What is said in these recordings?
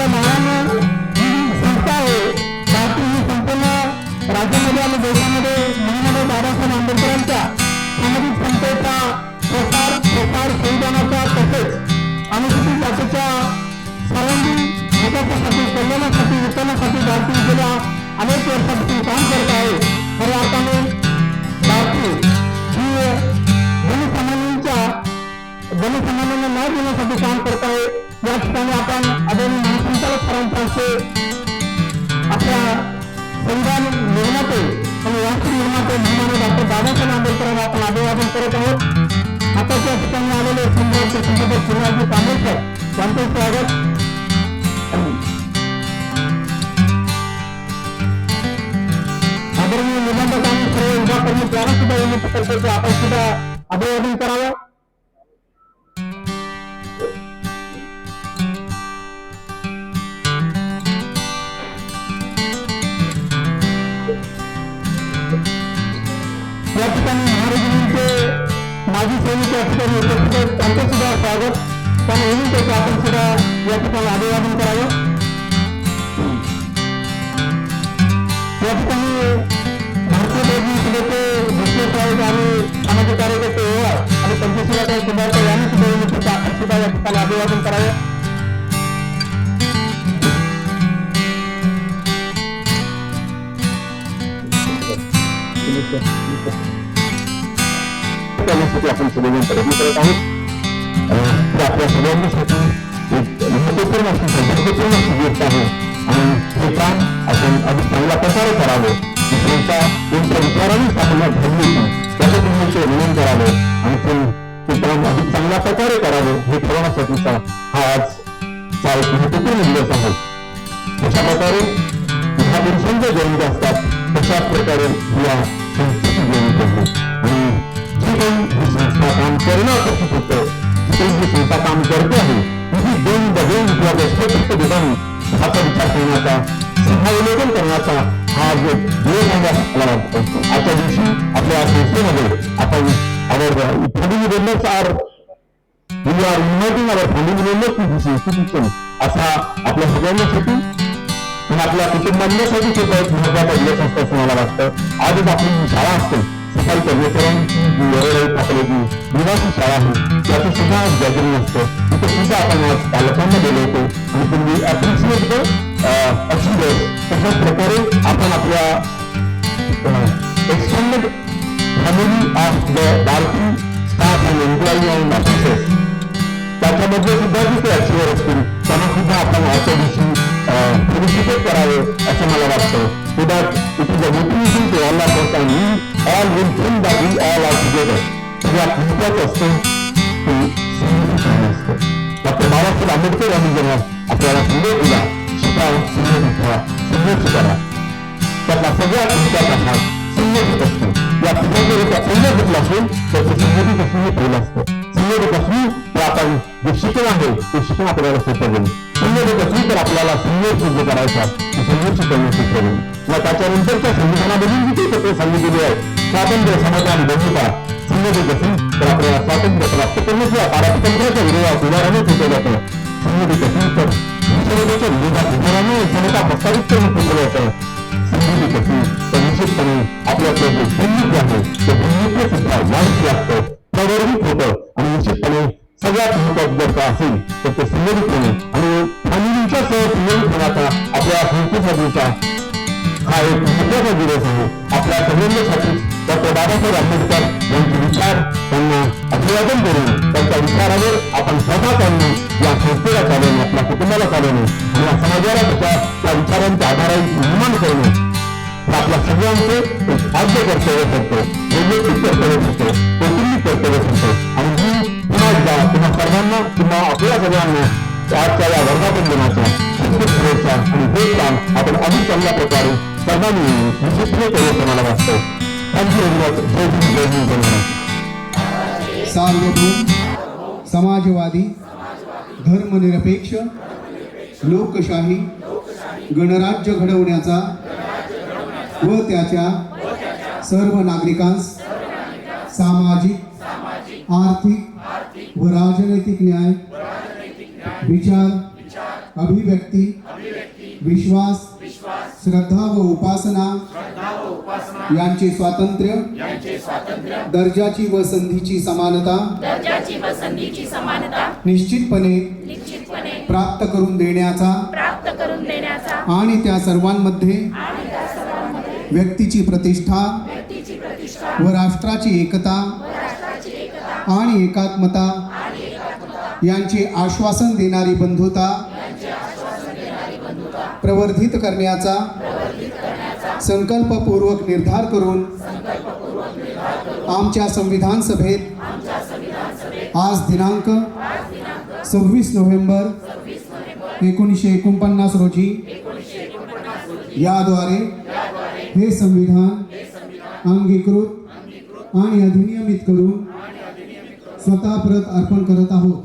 आपल्या नावानं ही संस्था आहे भारतीय ही संपूर्ण राज्यामध्ये आणि देशामध्ये महामानव बाबासाहेब आंबेडकरांच्या सामाजिक समतेचा प्रसार संविधानाचा तसेच अनुसूचित जातीच्या सर्वांगीण विकासासाठी कल्याणासाठी विकासासाठी भारतीय गेल्या अनेक वर्षांपासून काम करत आहे. खऱ्या अर्थाने भारतीय ही जनसामान्यांना न्याय देण्यासाठी काम करत आहे. या ठिकाणी आपण आदरणीय महासंचालक सरांचे आपल्या संविधान निर्माते आणि राष्ट्र निर्माते महामानव डॉक्टर बाबासाहेब आंबेडकरांना आपण अभिवादन करत आहोत. आता त्या ठिकाणी आलेले संघाचे संपादक शिवराजी कांबळेकर यांचे स्वागत. आदरणीय निबंधक आणि सर्व विभागकर्मी त्यांना सुद्धा विनंती करतो की आपण सुद्धा अभिवादन करावं. या ठिकाणी महाराजांचे माजी सैनिक या ठिकाणी उपस्थित आहेत, त्यांचं सुद्धा स्वागत. त्यांना विनंती की आपण सुद्धा या ठिकाणी अभिवादन करावं. या ठिकाणी भारतीय बौद्धिक सभेचे भूषण साहेब आणि सामाजिक कार्यकर्ते आणि त्यांचे सुद्धा काही पदार्थ यांनी सुद्धा विनंती की आपण सुद्धा या ठिकाणी अभिवादन करावं. करण्यासाठी आपण सगळेजण प्रयत्न करत आहोत. आपल्या सगळ्यांसाठी एक महत्वपूर्ण अशी गोष्ट आहे आणि हे काम आपण अधिक चांगल्या प्रकारे करावं. दुसऱ्यांच्या कोणत्या विचारानेच आपल्याला घडली त्याचं तुम्ही ते विनंती करावं आणि ते काम अधिक चांगल्या प्रकारे करावं हे ठरवण्यासाठीचा हा आजचा एक महत्वपूर्ण दिवस आहे. अशा प्रकारे महापुरुषांच्या जयंती असतात तशाच प्रकारे या संस्थेची जयंती आहे. आणि जी काही ही संस्था काम करणं अपेक्षित होतं, जी काही ही संस्था काम करते आहे ही दोन बदल किंवा व्यस्त ठिकाणी असा विचार करण्याचा समावलोकन करण्याचा हा जो दिवस आहे मला वाटतो. आजच्या दिवशी आपल्या संस्थेमध्ये आपण family members are we are uniting our family members in this institution असा आपल्या सगळ्यांसाठी आणि आपल्या कुटुंबांसाठी सुद्धा एक महत्वाचा दिवस असतो असं मला वाटतं. आजच आपली जी शाळा असते सफाई कर्मचाऱ्यांची जी वेळेवर आपली जी निवासी शाळा आहे त्याचं सुद्धा गॅदरिंग असतं. तिथे सुद्धा आपण आज पालकांना गेलो होतो आणि तुम्ही अप्रिशिएट द अचिव्हर्स तशाच प्रकारे आपण आपल्या एक्सटेंडेड फॅमिली ऑफ द भारतीय staff and employee and officers त्याच्यामध्ये सुद्धा जिथे अचिव्हर असतील त्यांना सुद्धा आपण आजच्या दिवशी फेलिसिटेट करावं असं मला वाटतं. So that it is a motivation to all of us and we all will think that we all are together. सगळ्यात महत्वाचं असतं ते संघटन असतं. डॉक्टर बाबासाहेब आंबेडकर यांनी जेव्हा आपल्याला संदेश दिला शिका, संघटित व्हा, संघर्ष करा, त्यातला सगळ्यात महत्वाचा भाग संघटित असतो. या सगळ्यांच्या संघटित असेल तर ते संघटित असणं हे पहिलं असतं. संघटित असली तर आपण जे शिकण आहे ते शिकण आपल्याला सोपं होईल. संघटित असली तर आपल्याला संघर्ष जो करायचा ते संघर्ष करणं सोपं होईल. मग त्याच्यानंतरच्या संविधानामधून जी काही तत्त्वे सांगितलेली आहे स्वातंत्र्य, समता आणि बंधुता संघटित असेल तर आपल्याला स्वातंत्र्य प्राप्त करण्याच्या पारतंत्र्याच्या विरोधात उदाहरणच होतं जातं. संघटित असेल तर निषेधाच्या विरोधात उदाहरणाने समता प्रस्तावित करून केलं जातं. संघटित असेल तर निश्चितपणे आपल्याकडे जे बंधुत्व आहे ते बंधुत्व सुद्धा वाढीत लागतं, प्रवर्धित होतं आणि निश्चितपणे सगळ्यात महत्वाचं जर का असेल तर ते संघटितपणे आणि फॅमिलीच्या सह संघटितपणाचा आपल्या संस्थेसाठीचा हा एक महत्वाचा दिवस आहे. आपल्या सगळ्यांसाठी डॉक्टर बाबासाहेब आंबेडकर यांचे विचार त्यांना अभिवादन करून त्यांच्या विचारावर आपण स्वतः चालणे, या संस्थेला चालवणे, आपल्या कुटुंबाला चालवणे आणि या समाजाला त्या विचारांच्या आधारावर निर्माण करणे हे आपल्या सगळ्यांचे एक आद्य कर्तव्य ठरतं, वैयक्तिक कर्तव्य ठरतं, कौटुंबिक कर्तव्य ठरतं. आणि ही पुन्हा एकदा तुम्हा सर्वांना किंवा आपल्या सगळ्यांना आजच्या या वर्धापन शुभेच्छा आणि हे काम आपण अधिक चांगल्या प्रकारे सर्वांनी निश्चितपणे करू असं मला वाटतं. थँक्यू. जय भीम, जय भीम, धन्यवाद. सार्वभौम, समाजवादी, धर्मनिरपेक्ष, लोकशाही, गणराज्य घडवण्याचा व त्याच्या सर्व नागरिकांस सामाजिक, आर्थिक व राजनैतिक न्याय, विचार अभिव्यक्ती विश्वास श्रद्धा व उपासना यांचे स्वातंत्र्य दर्जाची व संधीची समानता निश्चितपणे प्राप्त करून देण्याचा आणि त्या सर्वांमध्ये व्यक्तीची प्रतिष्ठा व राष्ट्राची एकता आणि एकात्मता यांचे आश्वासन देणारी बंधुता प्रवर्धित करण्याचा संकल्पपूर्वक निर्धार करून आमच्या संविधान सभेत आज दिनांक 26 नोव्हेंबर 1949 रोजी याद्वारे हे संविधान अंगीकृत आणि अधिनियमित करून स्वतः परत अर्पण करत आहोत।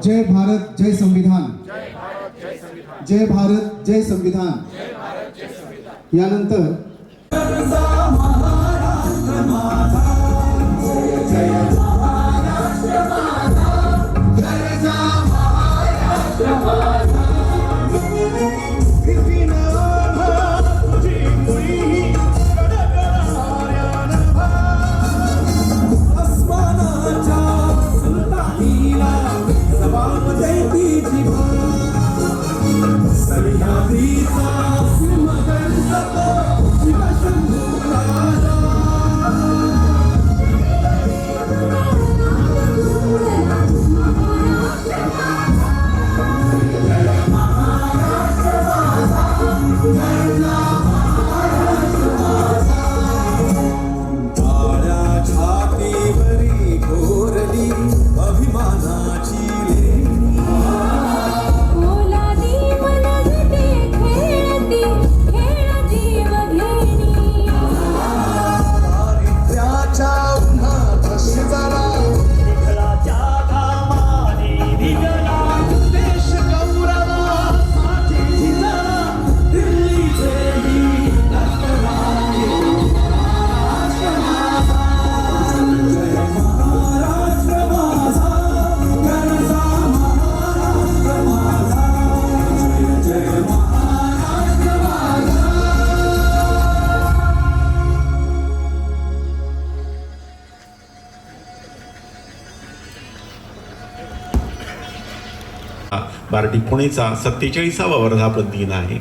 जय भारत जय संविधान, जय भारत जय संविधान। यानंतर बार्टी पुणेचा 47वा वर्धापन दिन आहे।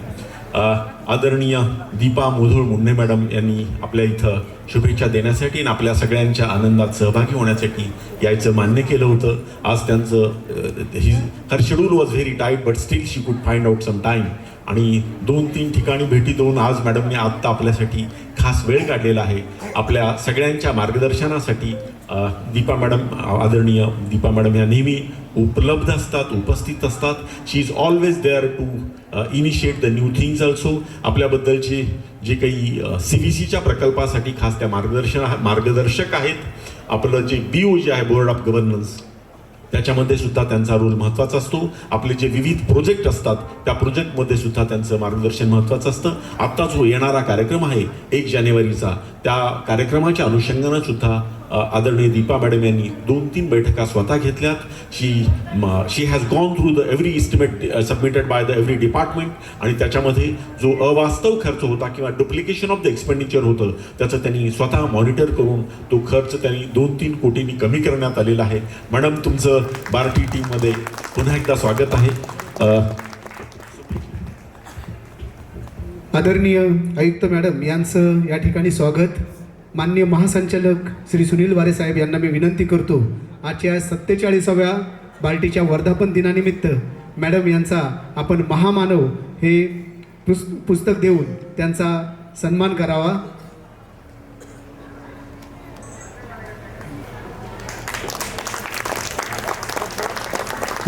आदरणीय दीपा मुधोळ मुंडे मॅडम यांनी आपल्या इथं शुभेच्छा देण्यासाठी आणि आपल्या सगळ्यांच्या आनंदात सहभागी होण्यासाठी यायचं मान्य केलं होतं। आज त्यांचं her schedule was very tight but still she could find out some time आणि 2-3 ठिकाणी भेटी देऊन आज मॅडमने आत्ता आपल्यासाठी खास वेळ काढलेला आहे। आपल्या सगळ्यांच्या मार्गदर्शनासाठी दीपा मॅडम, आदरणीय दीपा मॅडम या नेहमी उपलब्ध असतात, उपस्थित असतात। She is always there to initiate the new things also. आपल्याबद्दलचे जे काही CVCच्या प्रकल्पासाठी खास त्या मार्गदर्शक आहेत। आपलं जे BOG आहे, बोर्ड ऑफ गव्हर्नन्स, त्याच्यामध्ये सुद्धा त्यांचा रोल महत्त्वाचा असतो। आपले जे विविध प्रोजेक्ट असतात त्या प्रोजेक्टमध्ये सुद्धा त्यांचं मार्गदर्शन महत्त्वाचं असतं। आत्ता जो येणारा कार्यक्रम आहे 1 जानेवारीचा, त्या कार्यक्रमाच्या अनुषंगानं सुद्धा आदरणीय दीपा मॅडम यांनी 2-3 बैठका स्वतः घेतल्यात। She has gone through the every estimate submitted by the every department आणि त्याच्यामध्ये जो अवास्तव खर्च होता किंवा डुप्लिकेशन ऑफ द एक्सपेंडिचर होतं त्याचं त्यांनी स्वतः मॉनिटर करून तो खर्च त्यांनी 2-3 कोटींनी कमी करण्यात आलेला आहे। मॅडम, तुमचं बार्टी टीममध्ये पुन्हा एकदा स्वागत आहे। आदरणीय आयुक्त मॅडम यांचं या ठिकाणी स्वागत। माननीय महासंचालक श्री सुनील वारे साहेब यांना मी विनंती करतो, आजच्या 47व्या बार्टीच्या वर्धापन दिनानिमित्त मॅडम यांचा आपण महामानव हे पुस्तक देऊन त्यांचा सन्मान करावा।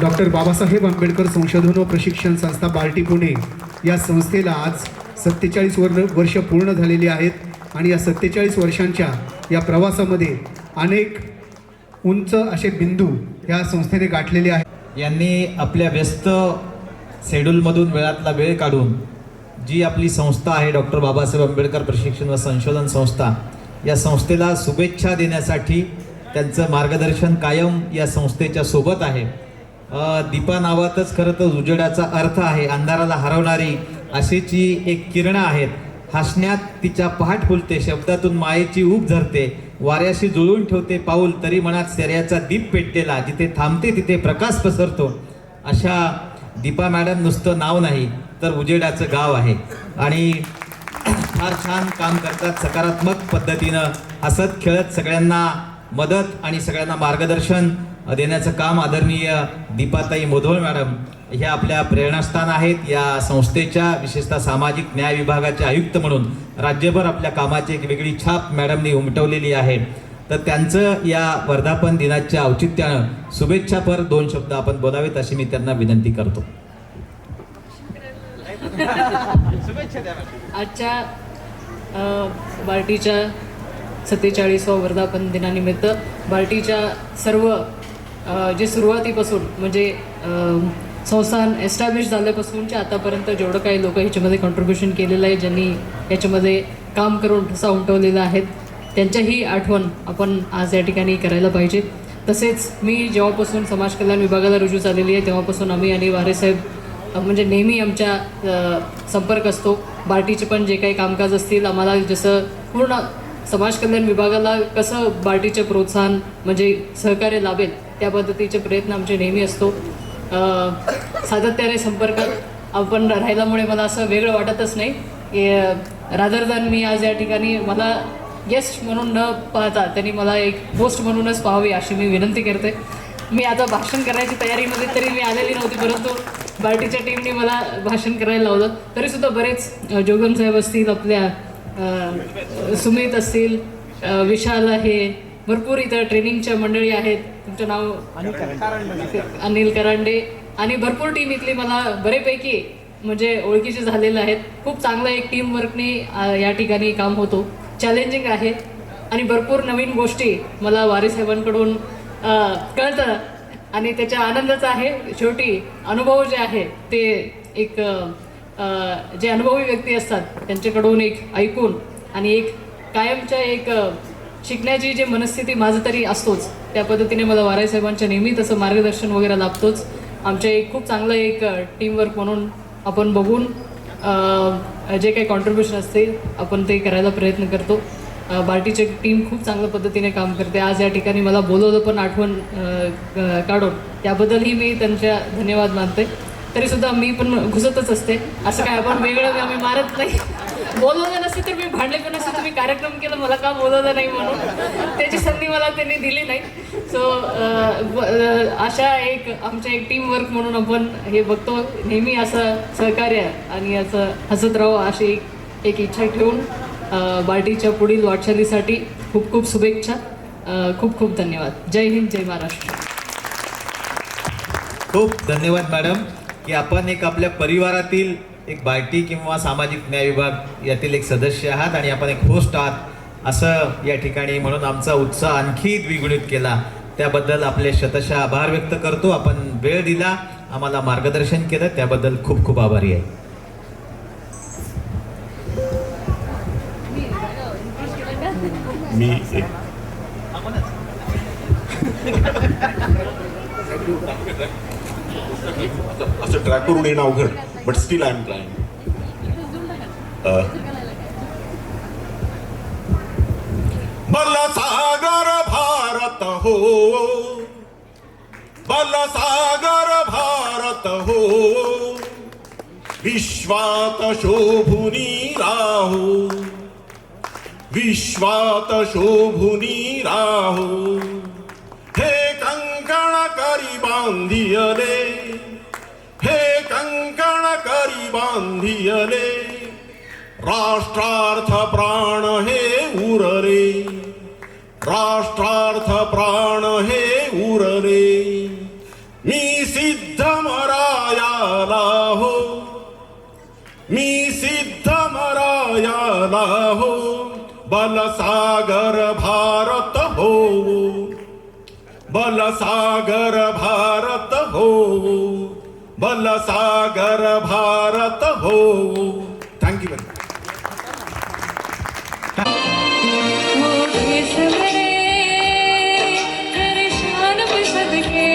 डॉक्टर बाबासाहेब आंबेडकर संशोधन व प्रशिक्षण संस्था बार्टी पुणे या संस्थेला आज 47 वर्ष पूर्ण झालेली आहेत आणि या 47 वर्षांच्या या प्रवासामध्ये अनेक उंच असे बिंदू या संस्थेने गाठलेले आहेत। यांनी आपल्या व्यस्त शेड्यूलमधून वेळातला वेळ काढून जी आपली संस्था आहे डॉक्टर बाबासाहेब आंबेडकर प्रशिक्षण व संशोधन संस्था, या संस्थेला शुभेच्छा देण्यासाठी त्यांचं मार्गदर्शन कायम या संस्थेच्या सोबत आहे। दीपा नावातच खरं तर उजेडाचा अर्थ आहे, अंधाराला हरवणारी अशीची एक किरणं आहेत. हसण्यात तिच्या पहाट फुलते, शब्दातून मायेची ऊब धरते, वाऱ्याशी जुळून ठेवते पाऊल, तरी मनात शर्याचा दीप पेटलेला, जिथे थांबते तिथे प्रकाश पसरतो. अशा दीपा मॅडम नुसतं नाव नाही तर उजेडाचं गाव आहे आणि फार छान काम करतात. सकारात्मक पद्धतीनं हसत खेळत सगळ्यांना मदत आणि सगळ्यांना मार्गदर्शन देण्याचं काम आदरणीय दीपाताई मुधोळ मॅडम ह्या आपल्या प्रेरणास्थान आहेत. या संस्थेच्या विशेषतः सामाजिक न्याय विभागाचे आयुक्त म्हणून राज्यभर आपल्या कामाची एक वेगळी छाप मॅडमनी उमटवलेली आहे. तर त्यांचं या वर्धापन दिनाच्या औचित्यानं शुभेच्छापर 2 शब्द आपण बोलावेत अशी मी त्यांना विनंती करतो. आजच्या बार्टीच्या 47व्या वर्धापन दिनानिमित्त बार्टीच्या सर्व जे सुरुवातीपासून म्हणजे संस्थान एस्टॅब्लिश झाल्यापासूनच्या आतापर्यंत जेवढं काही लोक ह्याच्यामध्ये कॉन्ट्रीब्युशन केलेलं आहे, ज्यांनी याच्यामध्ये काम करून ठसा उमटवलेला आहेत, त्यांच्याही आठवण आपण आज या ठिकाणी करायला पाहिजे. तसेच मी जेव्हापासून समाज कल्याण विभागाला रुजू झालेली आहे तेव्हापासून आम्ही आणि वारेसाहेब म्हणजे नेहमी आमच्या संपर्क असतो. बार्टीचे पण जे काही कामकाज असतील, आम्हाला जसं पूर्ण समाज कल्याण विभागाला कसं बार्टीचे प्रोत्साहन म्हणजे सहकार्य लाभेल त्या पद्धतीचे प्रयत्न आमचे नेहमी असतो. सातत्याने संपर्कात आपण राहिल्यामुळे मला असं वेगळं वाटतच नाही की रादर दॅन मी आज या ठिकाणी मला गेस्ट म्हणून न पाहता त्यांनी मला एक होस्ट म्हणूनच पाहावी अशी मी विनंती करते. मी आता भाषण करायची तयारीमध्ये तरी मी आलेली नव्हती, परंतु बार्टीच्या टीमने मला भाषण करायला लावलं. तरीसुद्धा बरेच जोगन साहेब असतील, आपल्या सुमित असतील, विशाल आहे, भरपूर इथं ट्रेनिंगच्या मंडळी आहेत. तुमचं नाव अनिल करांडे आणि भरपूर टीम इथली मला बरेपैकी म्हणजे ओळखीचे झालेले आहेत. खूप चांगलं एक टीम वर्कने या ठिकाणी काम होतो. चॅलेंजिंग आहे आणि भरपूर नवीन गोष्टी मला वारेसाहेबांकडून कळतं आणि त्याच्या आनंदाचा आहे. शेवटी अनुभव जे आहे ते एक जे अनुभवी व्यक्ती असतात त्यांच्याकडून एक ऐकून आणि एक कायमच्या एक शिकण्याची जी मनस्थिती माझं तरी असतोच, त्या पद्धतीने मला वारेसाहेबांच्या नेहमी तसं मार्गदर्शन वगैरे लाभतोच. आमचे एक खूप चांगलं एक टीमवर्क म्हणून आपण बघून जे काही कॉन्ट्रीब्युशन असते आपण ते करायला प्रयत्न करतो. बार्टीची टीम खूप चांगल्या पद्धतीने काम करते. आज या ठिकाणी मला बोलवलं पण आठवण काढून त्याबद्दलही मी त्यांच्या धन्यवाद मानते. तरीसुद्धा मी पण घुसतच असते, असं काय आपण वेगळं आम्ही मारत नाही. बोलवलं नसते तर मी भांडले पण नसते, तुम्ही कार्यक्रम केला मला का बोलवलं नाही म्हणून, त्याची संधी मला त्यांनी दिली नाही. सो अशा एक आमच्या एक टीम वर्क म्हणून आपण हे बघतो. नेहमी असं सहकार्य आणि असं हसत राहू अशी एक इच्छा ठेवून बार्टीच्या पुढील वाटचालीसाठी खूप खूप शुभेच्छा. खूप खूप धन्यवाद. जय हिंद, जय महाराष्ट्र. खूप धन्यवाद मॅडम की आपण एक आपल्या परिवारातील एक बार्टी किंवा सामाजिक न्याय विभाग यातील एक सदस्य आहात आणि आपण एक होस्ट आहात असं या ठिकाणी म्हणून आमचा उत्साह आणखी द्विगुणित केला. त्याबद्दल आपले शतशः आभार व्यक्त करतो. आपण वेळ दिला, आम्हाला मार्गदर्शन केलं, त्याबद्दल खूप खूप आभारी आहे. मी असं ट्रॅक करून येणं अवघड, but still I am trying. बलसागर भारत हो, बलसागर भारत हो, विश्वात शोभुनी राहो, विश्वात शोभुनी राहो. हे कंकण करी बांधियले, हे कंकण करी बांधियले, राष्ट्रार्थ प्राण हे उरले, राष्ट्रार्थ प्राण हे उरले. मी सिद्ध मरायाला हो, मी सिद्ध मरायाला हो, बलसागर भारत हो, बलसागर भारत हो, बलसागर भारत हो. Thank you very much. शान पे सदके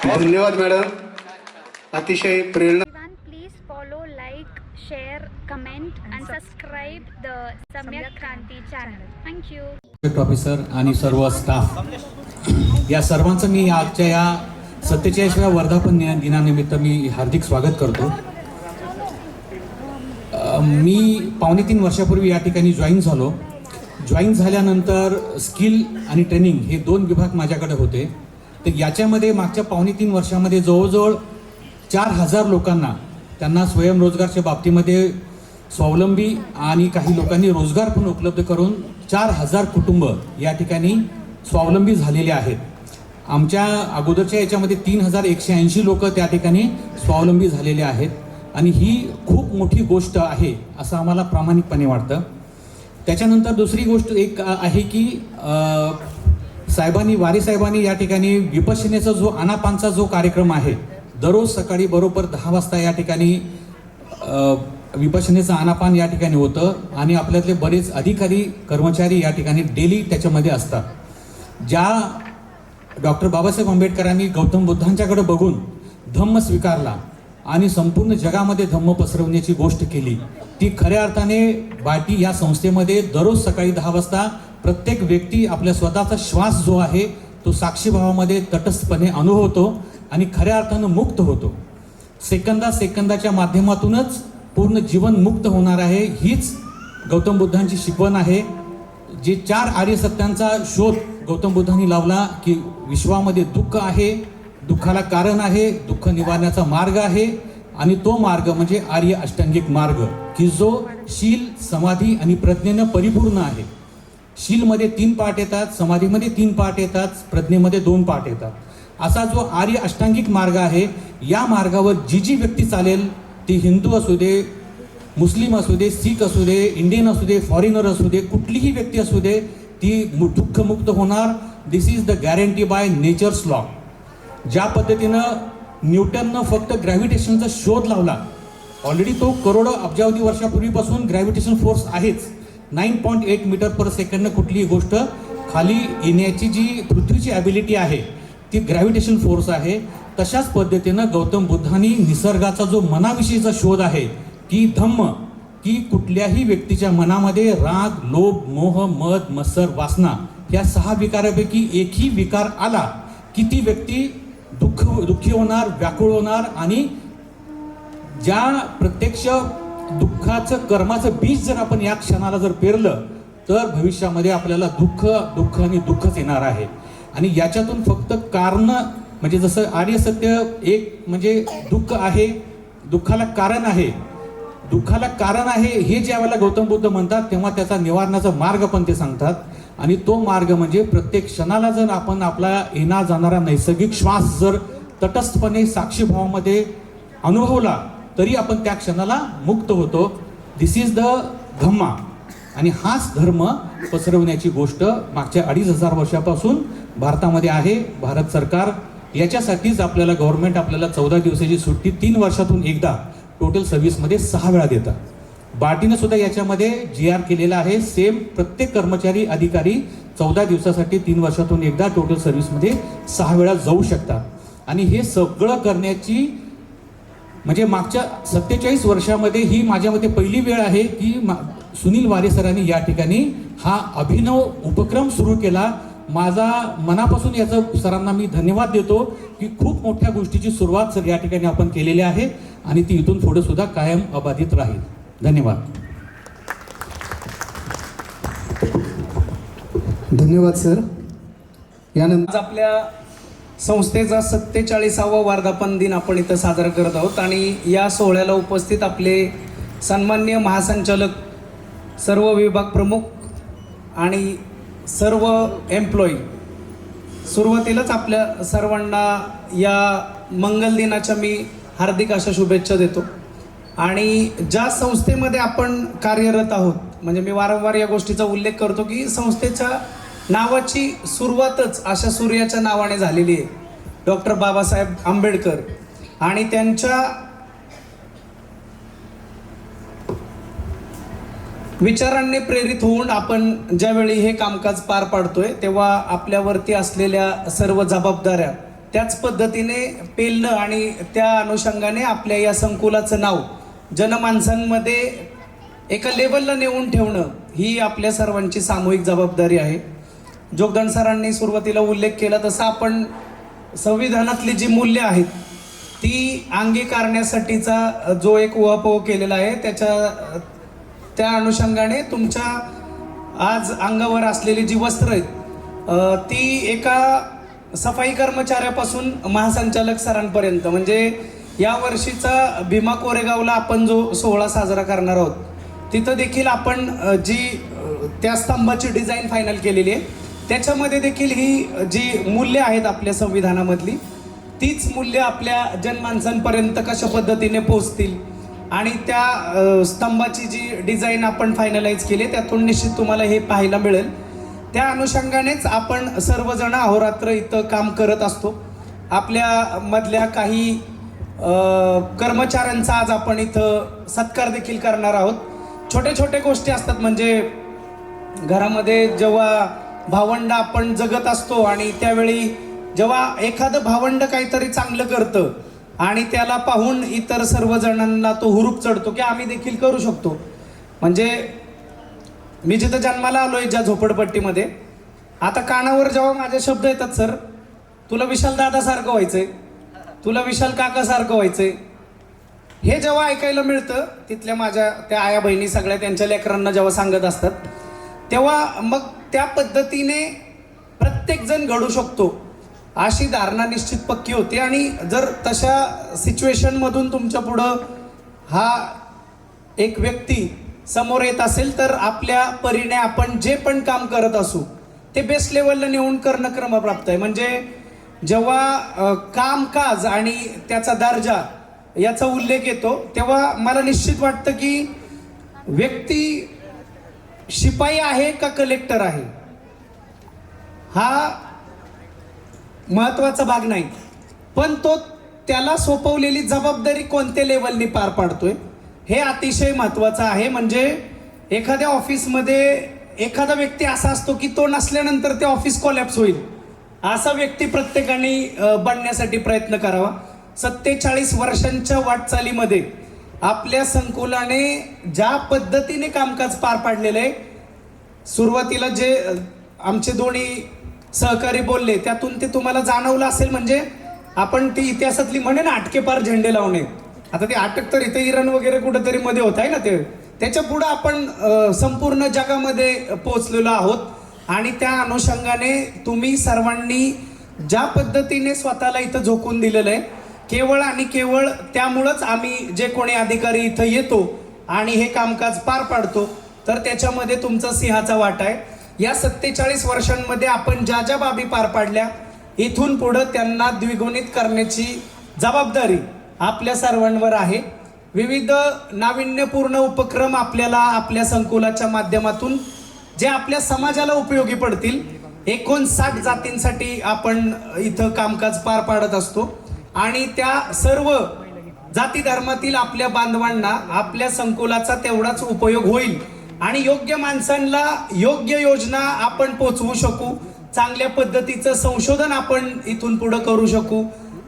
धन्यवाद मॅडम, अतिशय प्रेरणा. Everyone, please follow, like, share, comment and subscribe the Samyak Kranti channel. Thank you. Project officer आणि सर्व स्टाफ या सर्वांचं मी आजच्या या 47व्या वर्धापन दिनानिमित्त मी हार्दिक स्वागत करतो. मी 3.5 वर्षापूर्वी या ठिकाणी जॉईन झालो. जॉईन झाल्यानंतर स्किल आणि ट्रेनिंग हे 2 विभाग माझ्याकडे होते. तर याच्यामध्ये मागच्या 3.5 वर्षामध्ये जवळजवळ 4000 लोकांना त्यांना स्वयंरोजगारच्या बाबतीमध्ये स्वावलंबी आणि काही लोकांनी रोजगार पण उपलब्ध करून 4000 कुटुंब या ठिकाणी स्वावलंबी झालेले आहेत. आमच्या अगोदरच्या याच्यामध्ये 3180 लोक त्या ठिकाणी स्वावलंबी झालेले आहेत आणि ही खूप मोठी गोष्ट आहे असं आम्हाला प्रामाणिकपणे वाटतं. त्याच्यानंतर दुसरी गोष्ट एक आहे की वारे साहेबांनी या ठिकाणी विपश्यनेचा जो आनापानचा जो कार्यक्रम आहे, दररोज सकाळी बरोबर 10 वाजता या ठिकाणी विपश्यनेचं आनापान या ठिकाणी होतं आणि आपल्यातले बरेच अधिकारी कर्मचारी या ठिकाणी डेली त्याच्यामध्ये असतात. ज्या डॉक्टर बाबासाहेब आंबेडकरांनी गौतम बुद्धांच्याकडे बघून धम्म स्वीकारला आणि संपूर्ण जगामध्ये धम्म पसरवण्याची गोष्ट केली, ती खऱ्या अर्थाने बार्टी या संस्थेमध्ये दररोज सकाळी 10 वाजता प्रत्येक व्यक्ती आपल्या स्वतःचा श्वास जो आहे तो साक्षीभावामध्ये तटस्थपणे अनुभवतो आणि खऱ्या अर्थानं मुक्त होतो. सेकंदाच्या माध्यमातूनच पूर्ण जीवन मुक्त होणार आहे. हीच गौतम बुद्धांची शिकवण आहे. जे 4 आर्य सत्यांचा शोध गौतम बुद्धांनी लावला की विश्वामध्ये दुःख आहे, दुःखाला कारण आहे, दुःख निवारण्याचा मार्ग आहे आणि तो मार्ग म्हणजे आर्य अष्टांगिक मार्ग की जो शील, समाधी आणि प्रज्ञेनं परिपूर्ण आहे. शीलमध्ये 3 पार्ट येतात, समाधीमध्ये 3 पार्ट येतात, प्रज्ञेमध्ये 2 पार्ट येतात. असा जो आर्य अष्टांगिक मार्ग आहे, या मार्गावर जी व्यक्ती चालेल ती हिंदू असू दे, मुस्लिम असू दे, सीख असू दे, इंडियन असू दे, फॉरेनर असू दे, कुठलीही व्यक्ती असू दे, ती दुःखमुक्त होणार. This is the guarantee by nature's law. ज्या पद्धतीनं न्यूटननं फक्त ग्रॅव्हिटेशनचा शोध लावला, ऑलरेडी तो करोडो अब्जावधी वर्षापूर्वीपासून ग्रॅव्हिटेशन फोर्स आहेच. 9.8 मीटर पर सेकंडनं कुठलीही गोष्ट खाली येण्याची जी पृथ्वीची ॲबिलिटी आहे ती ग्रॅव्हिटेशन फोर्स आहे. तशाच पद्धतीनं गौतम बुद्धांनी निसर्गाचा जो मनाविषयीचा शोध आहे की धम्म, की कुठल्याही व्यक्तीच्या मनामध्ये राग, लोभ, मोह, मद, मत्सर, वासना या 6 विकारापैकी एकही विकार आला की ती व्यक्ती दुःखी होणार, व्याकुळ होणार आणि ज्या प्रत्यक्ष दुःखाचं कर्माचं बीज जर आपण या क्षणाला जर पेरलं तर भविष्यामध्ये आपल्याला दुःख आणि दुःखच येणार आहे. आणि याच्यातून फक्त कारण म्हणजे जसं आर्य सत्य एक म्हणजे दुःख आहे, दुःखाला कारण आहे हे ज्या वेळेला गौतम बुद्ध म्हणतात तेव्हा त्याचा निवारणाचा मार्ग पण ते सांगतात. आणि तो मार्ग म्हणजे प्रत्येक क्षणाला जर आपण आपला येणार जाणारा नैसर्गिक श्वास जर तटस्थपणे साक्षीभावामध्ये अनुभवला तरी आपण त्या क्षणाला मुक्त होतो. दिस इज द धम्मा. आणि हाच धर्म पसरवण्याची गोष्ट मागच्या 2500 वर्षापासून भारतामध्ये आहे. भारत सरकार याच्यासाठीच आपल्याला गव्हर्नमेंट आपल्याला 14 दिवसाची सुट्टी 3 वर्षातून एकदा टोटल सर्व्हिसमध्ये 6 वेळा देतात. बार्टीनं सुद्धा याच्यामध्ये GR केलेला आहे. सेम प्रत्येक कर्मचारी अधिकारी 14 दिवसासाठी 3 वर्षातून एकदा टोटल सर्व्हिसमध्ये 6 वेळा जाऊ शकतात. आणि हे सगळं करण्याची म्हणजे मागच्या 47 वर्षामध्ये ही माझ्या मते पहिली वेळ आहे की सुनील वारे सरांनी या ठिकाणी हा अभिनव उपक्रम सुरू केला. माझा मनापासून याचं सरांना मी धन्यवाद देतो की खूप मोठ्या गोष्टीची सुरुवात सर या ठिकाणी आपण केलेली आहे आणि ती इथून पुढे सुद्धा कायम अबाधित राहील. धन्यवाद. धन्यवाद सर. यानंतर आज आपल्या संस्थेचा 47वा वर्धापन दिन आपण इथं साजरा करत आहोत आणि या सोहळ्याला उपस्थित आपले सन्माननीय महासंचालक, सर्व विभाग प्रमुख आणि सर्व एम्प्लॉई, सुरुवातीलाच आपल्या सर्वांना या मंगल दिनाच्या मी हार्दिक अशा शुभेच्छा देतो. आणि ज्या संस्थेमध्ये आपण कार्यरत आहोत, म्हणजे मी वारंवार या गोष्टीचा उल्लेख करतो की संस्थेच्या नावाची सुरुवातच अशा सूर्याच्या नावाने झालेली आहे, डॉक्टर बाबासाहेब आंबेडकर. आणि त्यांच्या विचारांनी प्रेरित होऊन आपण ज्यावेळी हे कामकाज पार पाडतोय तेव्हा आपल्यावरती असलेल्या सर्व जबाबदाऱ्या त्याच पद्धतीने पेलणं आणि त्या अनुषंगाने आपल्या या संकुलाचं नाव जनमानसांमध्ये एका लेवलला नेऊन ठेवणं ही आपल्या सर्वांची सामूहिक जबाबदारी आहे. जोगदंड सरांनी सुरुवातीला उल्लेख केला तसं आपण संविधानातली जी मूल्य आहेत ती अंगीकारण्यासाठीचा जो एक उहापोह केलेला आहे त्या अनुषंगाने तुमच्या आज अंगावर असलेली जी वस्त्र आहेत ती एका सफाई कर्मचाऱ्यापासून महासंचालक सरांपर्यंत, म्हणजे या वर्षीचा भीमा कोरेगावला आपण जो सोहळा साजरा करणार आहोत तिथं देखील आपण जी त्या स्तंभाची डिझाईन फायनल केलेली आहे त्याच्यामध्ये देखील ही जी मूल्य आहेत आपल्या संविधानामधली तीच मूल्य आपल्या जनमानसांपर्यंत कशा पद्धतीने पोहोचतील आणि त्या स्तंभाची जी डिझाईन आपण फायनलाइज केली त्यातून निश्चित तुम्हाला हे पाहायला मिळेल. त्या अनुषंगानेच आपण सर्वजण अहोरात्र इथं काम करत असतो. आपल्या मधल्या काही कर्मचाऱ्यांचा आज आपण इथं सत्कार देखील करणार आहोत. छोटे छोटे गोष्टी असतात, म्हणजे घरामध्ये जेव्हा भावंड आपण जगत असतो आणि त्यावेळी जेव्हा एखादं भावंड काहीतरी चांगलं करतं आणि त्याला पाहून इतर सर्वजणांना तो हुरूप चढतो की आम्ही देखील करू शकतो. म्हणजे मी जिथं जन्माला आलोय ज्या झोपडपट्टीमध्ये, आता कानावर जेव्हा माझे शब्द येतात, सर तुला विशाल दादासारखं व्हायचंय, तुला विशाल काकासारखं व्हायचंय, हे जेव्हा ऐकायला मिळतं तिथल्या माझ्या त्या आया बहिणी सगळ्या त्यांच्या लेकरांना जेव्हा सांगत असतात तेव्हा मग त्या पद्धतीने प्रत्येक जण घडू शकतो अशी धारणा निश्चित पक्की होती. आणि जर तशा सिच्युएशनमधून तुमच्या पुढं हा एक व्यक्ती समोर येत असेल तर आपल्या परीने आपण जे पण काम करत असू ते बेस्ट लेवलला नेऊन करणं क्रमप्राप्त आहे. म्हणजे जेव्हा कामकाज आणि त्याचा दर्जा याचा उल्लेख येतो तेव्हा मला निश्चित वाटतं की व्यक्ती शिपाई आहे का कलेक्टर आहे हा महत्वाचा भाग नाही, पण तो त्याला सोपवलेली जबाबदारी कोणत्या लेवलनी पार पाडतोय हे अतिशय महत्वाचं आहे. म्हणजे एखाद्या ऑफिसमध्ये एखादा व्यक्ती असा असतो की तो नसल्यानंतर ते ऑफिस कोलॅप्स होईल, असा व्यक्ती प्रत्येकाने बनण्यासाठी प्रयत्न करावा. 47 वर्षांच्या वाटचालीमध्ये आपल्या संकुलाने ज्या पद्धतीने कामकाज पार पाडलेलं आहे, सुरुवातीला जे आमचे दोन्ही सहकारी बोलले त्यातून ते तुम्हाला जाणवलं असेल. म्हणजे आपण ती इतिहासातली म्हणे ना अटके पार झेंडे लावणे, आता ते अटक तर इथे इराण वगैरे कुठेतरी मध्ये होत आहे ना, ते त्याच्या पुढे आपण संपूर्ण जगामध्ये पोहोचलेलो आहोत. आणि त्या अनुषंगाने तुम्ही सर्वांनी ज्या पद्धतीने स्वतःला इथं झोकून दिलेलं आहे केवळ आणि केवळ त्यामुळंच आम्ही जे कोणी अधिकारी इथं येतो आणि हे कामकाज पार पाडतो तर त्याच्यामध्ये तुमचा सिंहाचा वाटा आहे. या 47 वर्षांमध्ये आपण ज्या ज्या बाबी पार पाडल्या इथून पुढं त्यांना द्विगुणित करण्याची जबाबदारी आपल्या सर्वांवर आहे. विविध नाविन्यपूर्ण उपक्रम आपल्याला आपल्या संकुलाच्या माध्यमातून जे आपल्या समाजाला उपयोगी पडतील 59 जातींसाठी आपण इथं कामकाज पार पाडत असतो आणि त्या सर्व जाती धर्मातील आपल्या बांधवांना आपल्या संकुलाचा तेवढाच उपयोग होईल आणि योग्य माणसांना योग्य योजना आपण पोचवू शकू. चांगल्या पद्धतीचं संशोधन आपण इथून पुढे करू शकू.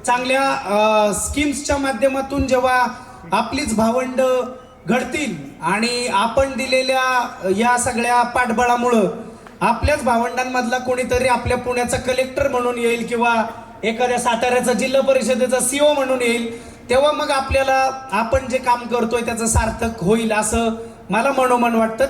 चांगल्या स्कीम्सच्या माध्यमातून जेव्हा आपलीच भावंड घडतील आणि आपण दिलेल्या या सगळ्या पाठबळामुळं आपल्याच भावंडांमधला कोणीतरी आपल्या पुण्याचा कलेक्टर म्हणून येईल किंवा एखाद्या साताऱ्याचा जिल्हा परिषदेचा सीओ म्हणून येईल, तेव्हा मग आपल्याला आपण जे काम करतोय त्याचं सार्थक होईल असं मला मनोमन वाटतं.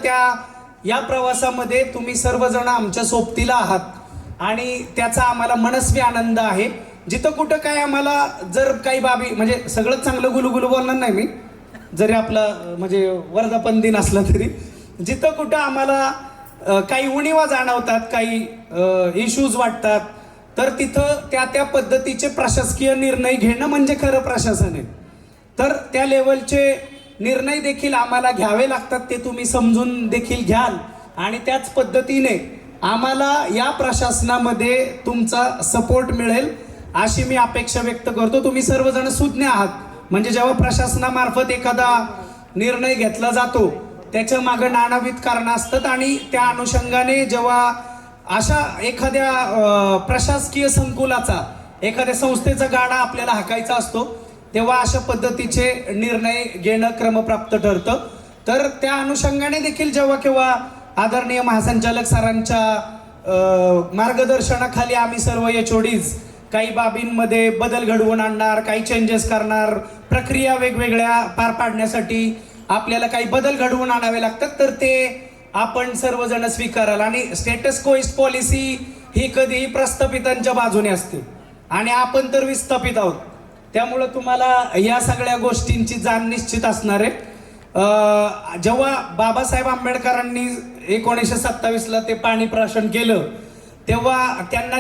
या प्रवासामध्ये तुम्ही सर्वजण आमच्या सोबतीला आहात आणि त्याचा आम्हाला मनस्वी आनंद आहे. जिथं कुठं काय आम्हाला जर काही बाबी म्हणजे सगळं चांगलं गुलुगुलू बोलणार नाही मी, जरी आपला म्हणजे वर्धापन दिन असला तरी जिथं कुठं आम्हाला काही उणिवा जाणवतात, काही इश्यूज वाटतात तर तिथं त्या पद्धतीचे प्रशासकीय निर्णय घेणं म्हणजे खरं प्रशासन आहे. तर त्या लेवलचे निर्णय देखील आम्हाला घ्यावे लागतात, ते तुम्ही समजून देखील घ्याल आणि त्याच पद्धतीने आम्हाला या प्रशासनामध्ये तुमचा सपोर्ट मिळेल अशी मी अपेक्षा व्यक्त करतो. तुम्ही सर्वजण सुज्ञ आहात, म्हणजे जेव्हा प्रशासनामार्फत एखादा निर्णय घेतला जातो त्याच्या मागे नानाविध कारणं असतात आणि त्या अनुषंगाने जेव्हा अशा एखाद्या प्रशासकीय संकुलाचा एखाद्या संस्थेचं गाणं आपल्याला हाकायचं असतो तेव्हा अशा पद्धतीचे निर्णय घेणं क्रमप्राप्त ठरतं. तर त्या अनुषंगाने देखील जेव्हा केव्हा आदरणीय महासंचालक सरांच्या मार्गदर्शनाखाली आम्ही सर्व HODs काही बाबींमध्ये बदल घडवून आणणार, काही चेंजेस करणार, प्रक्रिया वेगवेगळ्या पार पाडण्यासाठी आपल्याला काही बदल घडवून आणावे लागतात, तर ते आपण सर्वजण स्वीकाराल. आणि स्टेटस कोइस्ट पॉलिसी ही कधीही प्रस्थापितांच्या बाजूने असते आणि आपण तर विस्थापित आहोत. त्यामुळं तुम्हाला या सगळ्या गोष्टींची जाण निश्चित असणार आहे. जेव्हा बाबासाहेब आंबेडकरांनी 1927ला ते पाणी प्राशन केलं तेव्हा त्यांना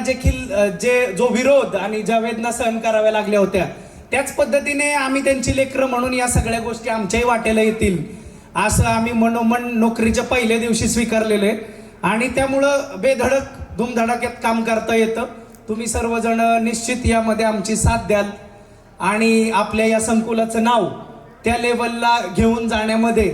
जो विरोध आणि ज्या वेदना सहन कराव्या लागल्या होत्या, त्याच पद्धतीने आम्ही त्यांची लेकरं म्हणून या सगळ्या गोष्टी आमच्याही वाटेला येतील असं आम्ही मनोमन नोकरीच्या पहिल्या दिवशी स्वीकारलेलं आहे. आणि त्यामुळं बेधडक धुमधडाक्यात काम करता येतं. तुम्ही सर्वजण निश्चित यामध्ये आमची साथ द्याल आणि आपल्या या संकुलाचं नाव त्या लेवलला घेऊन जाण्यामध्ये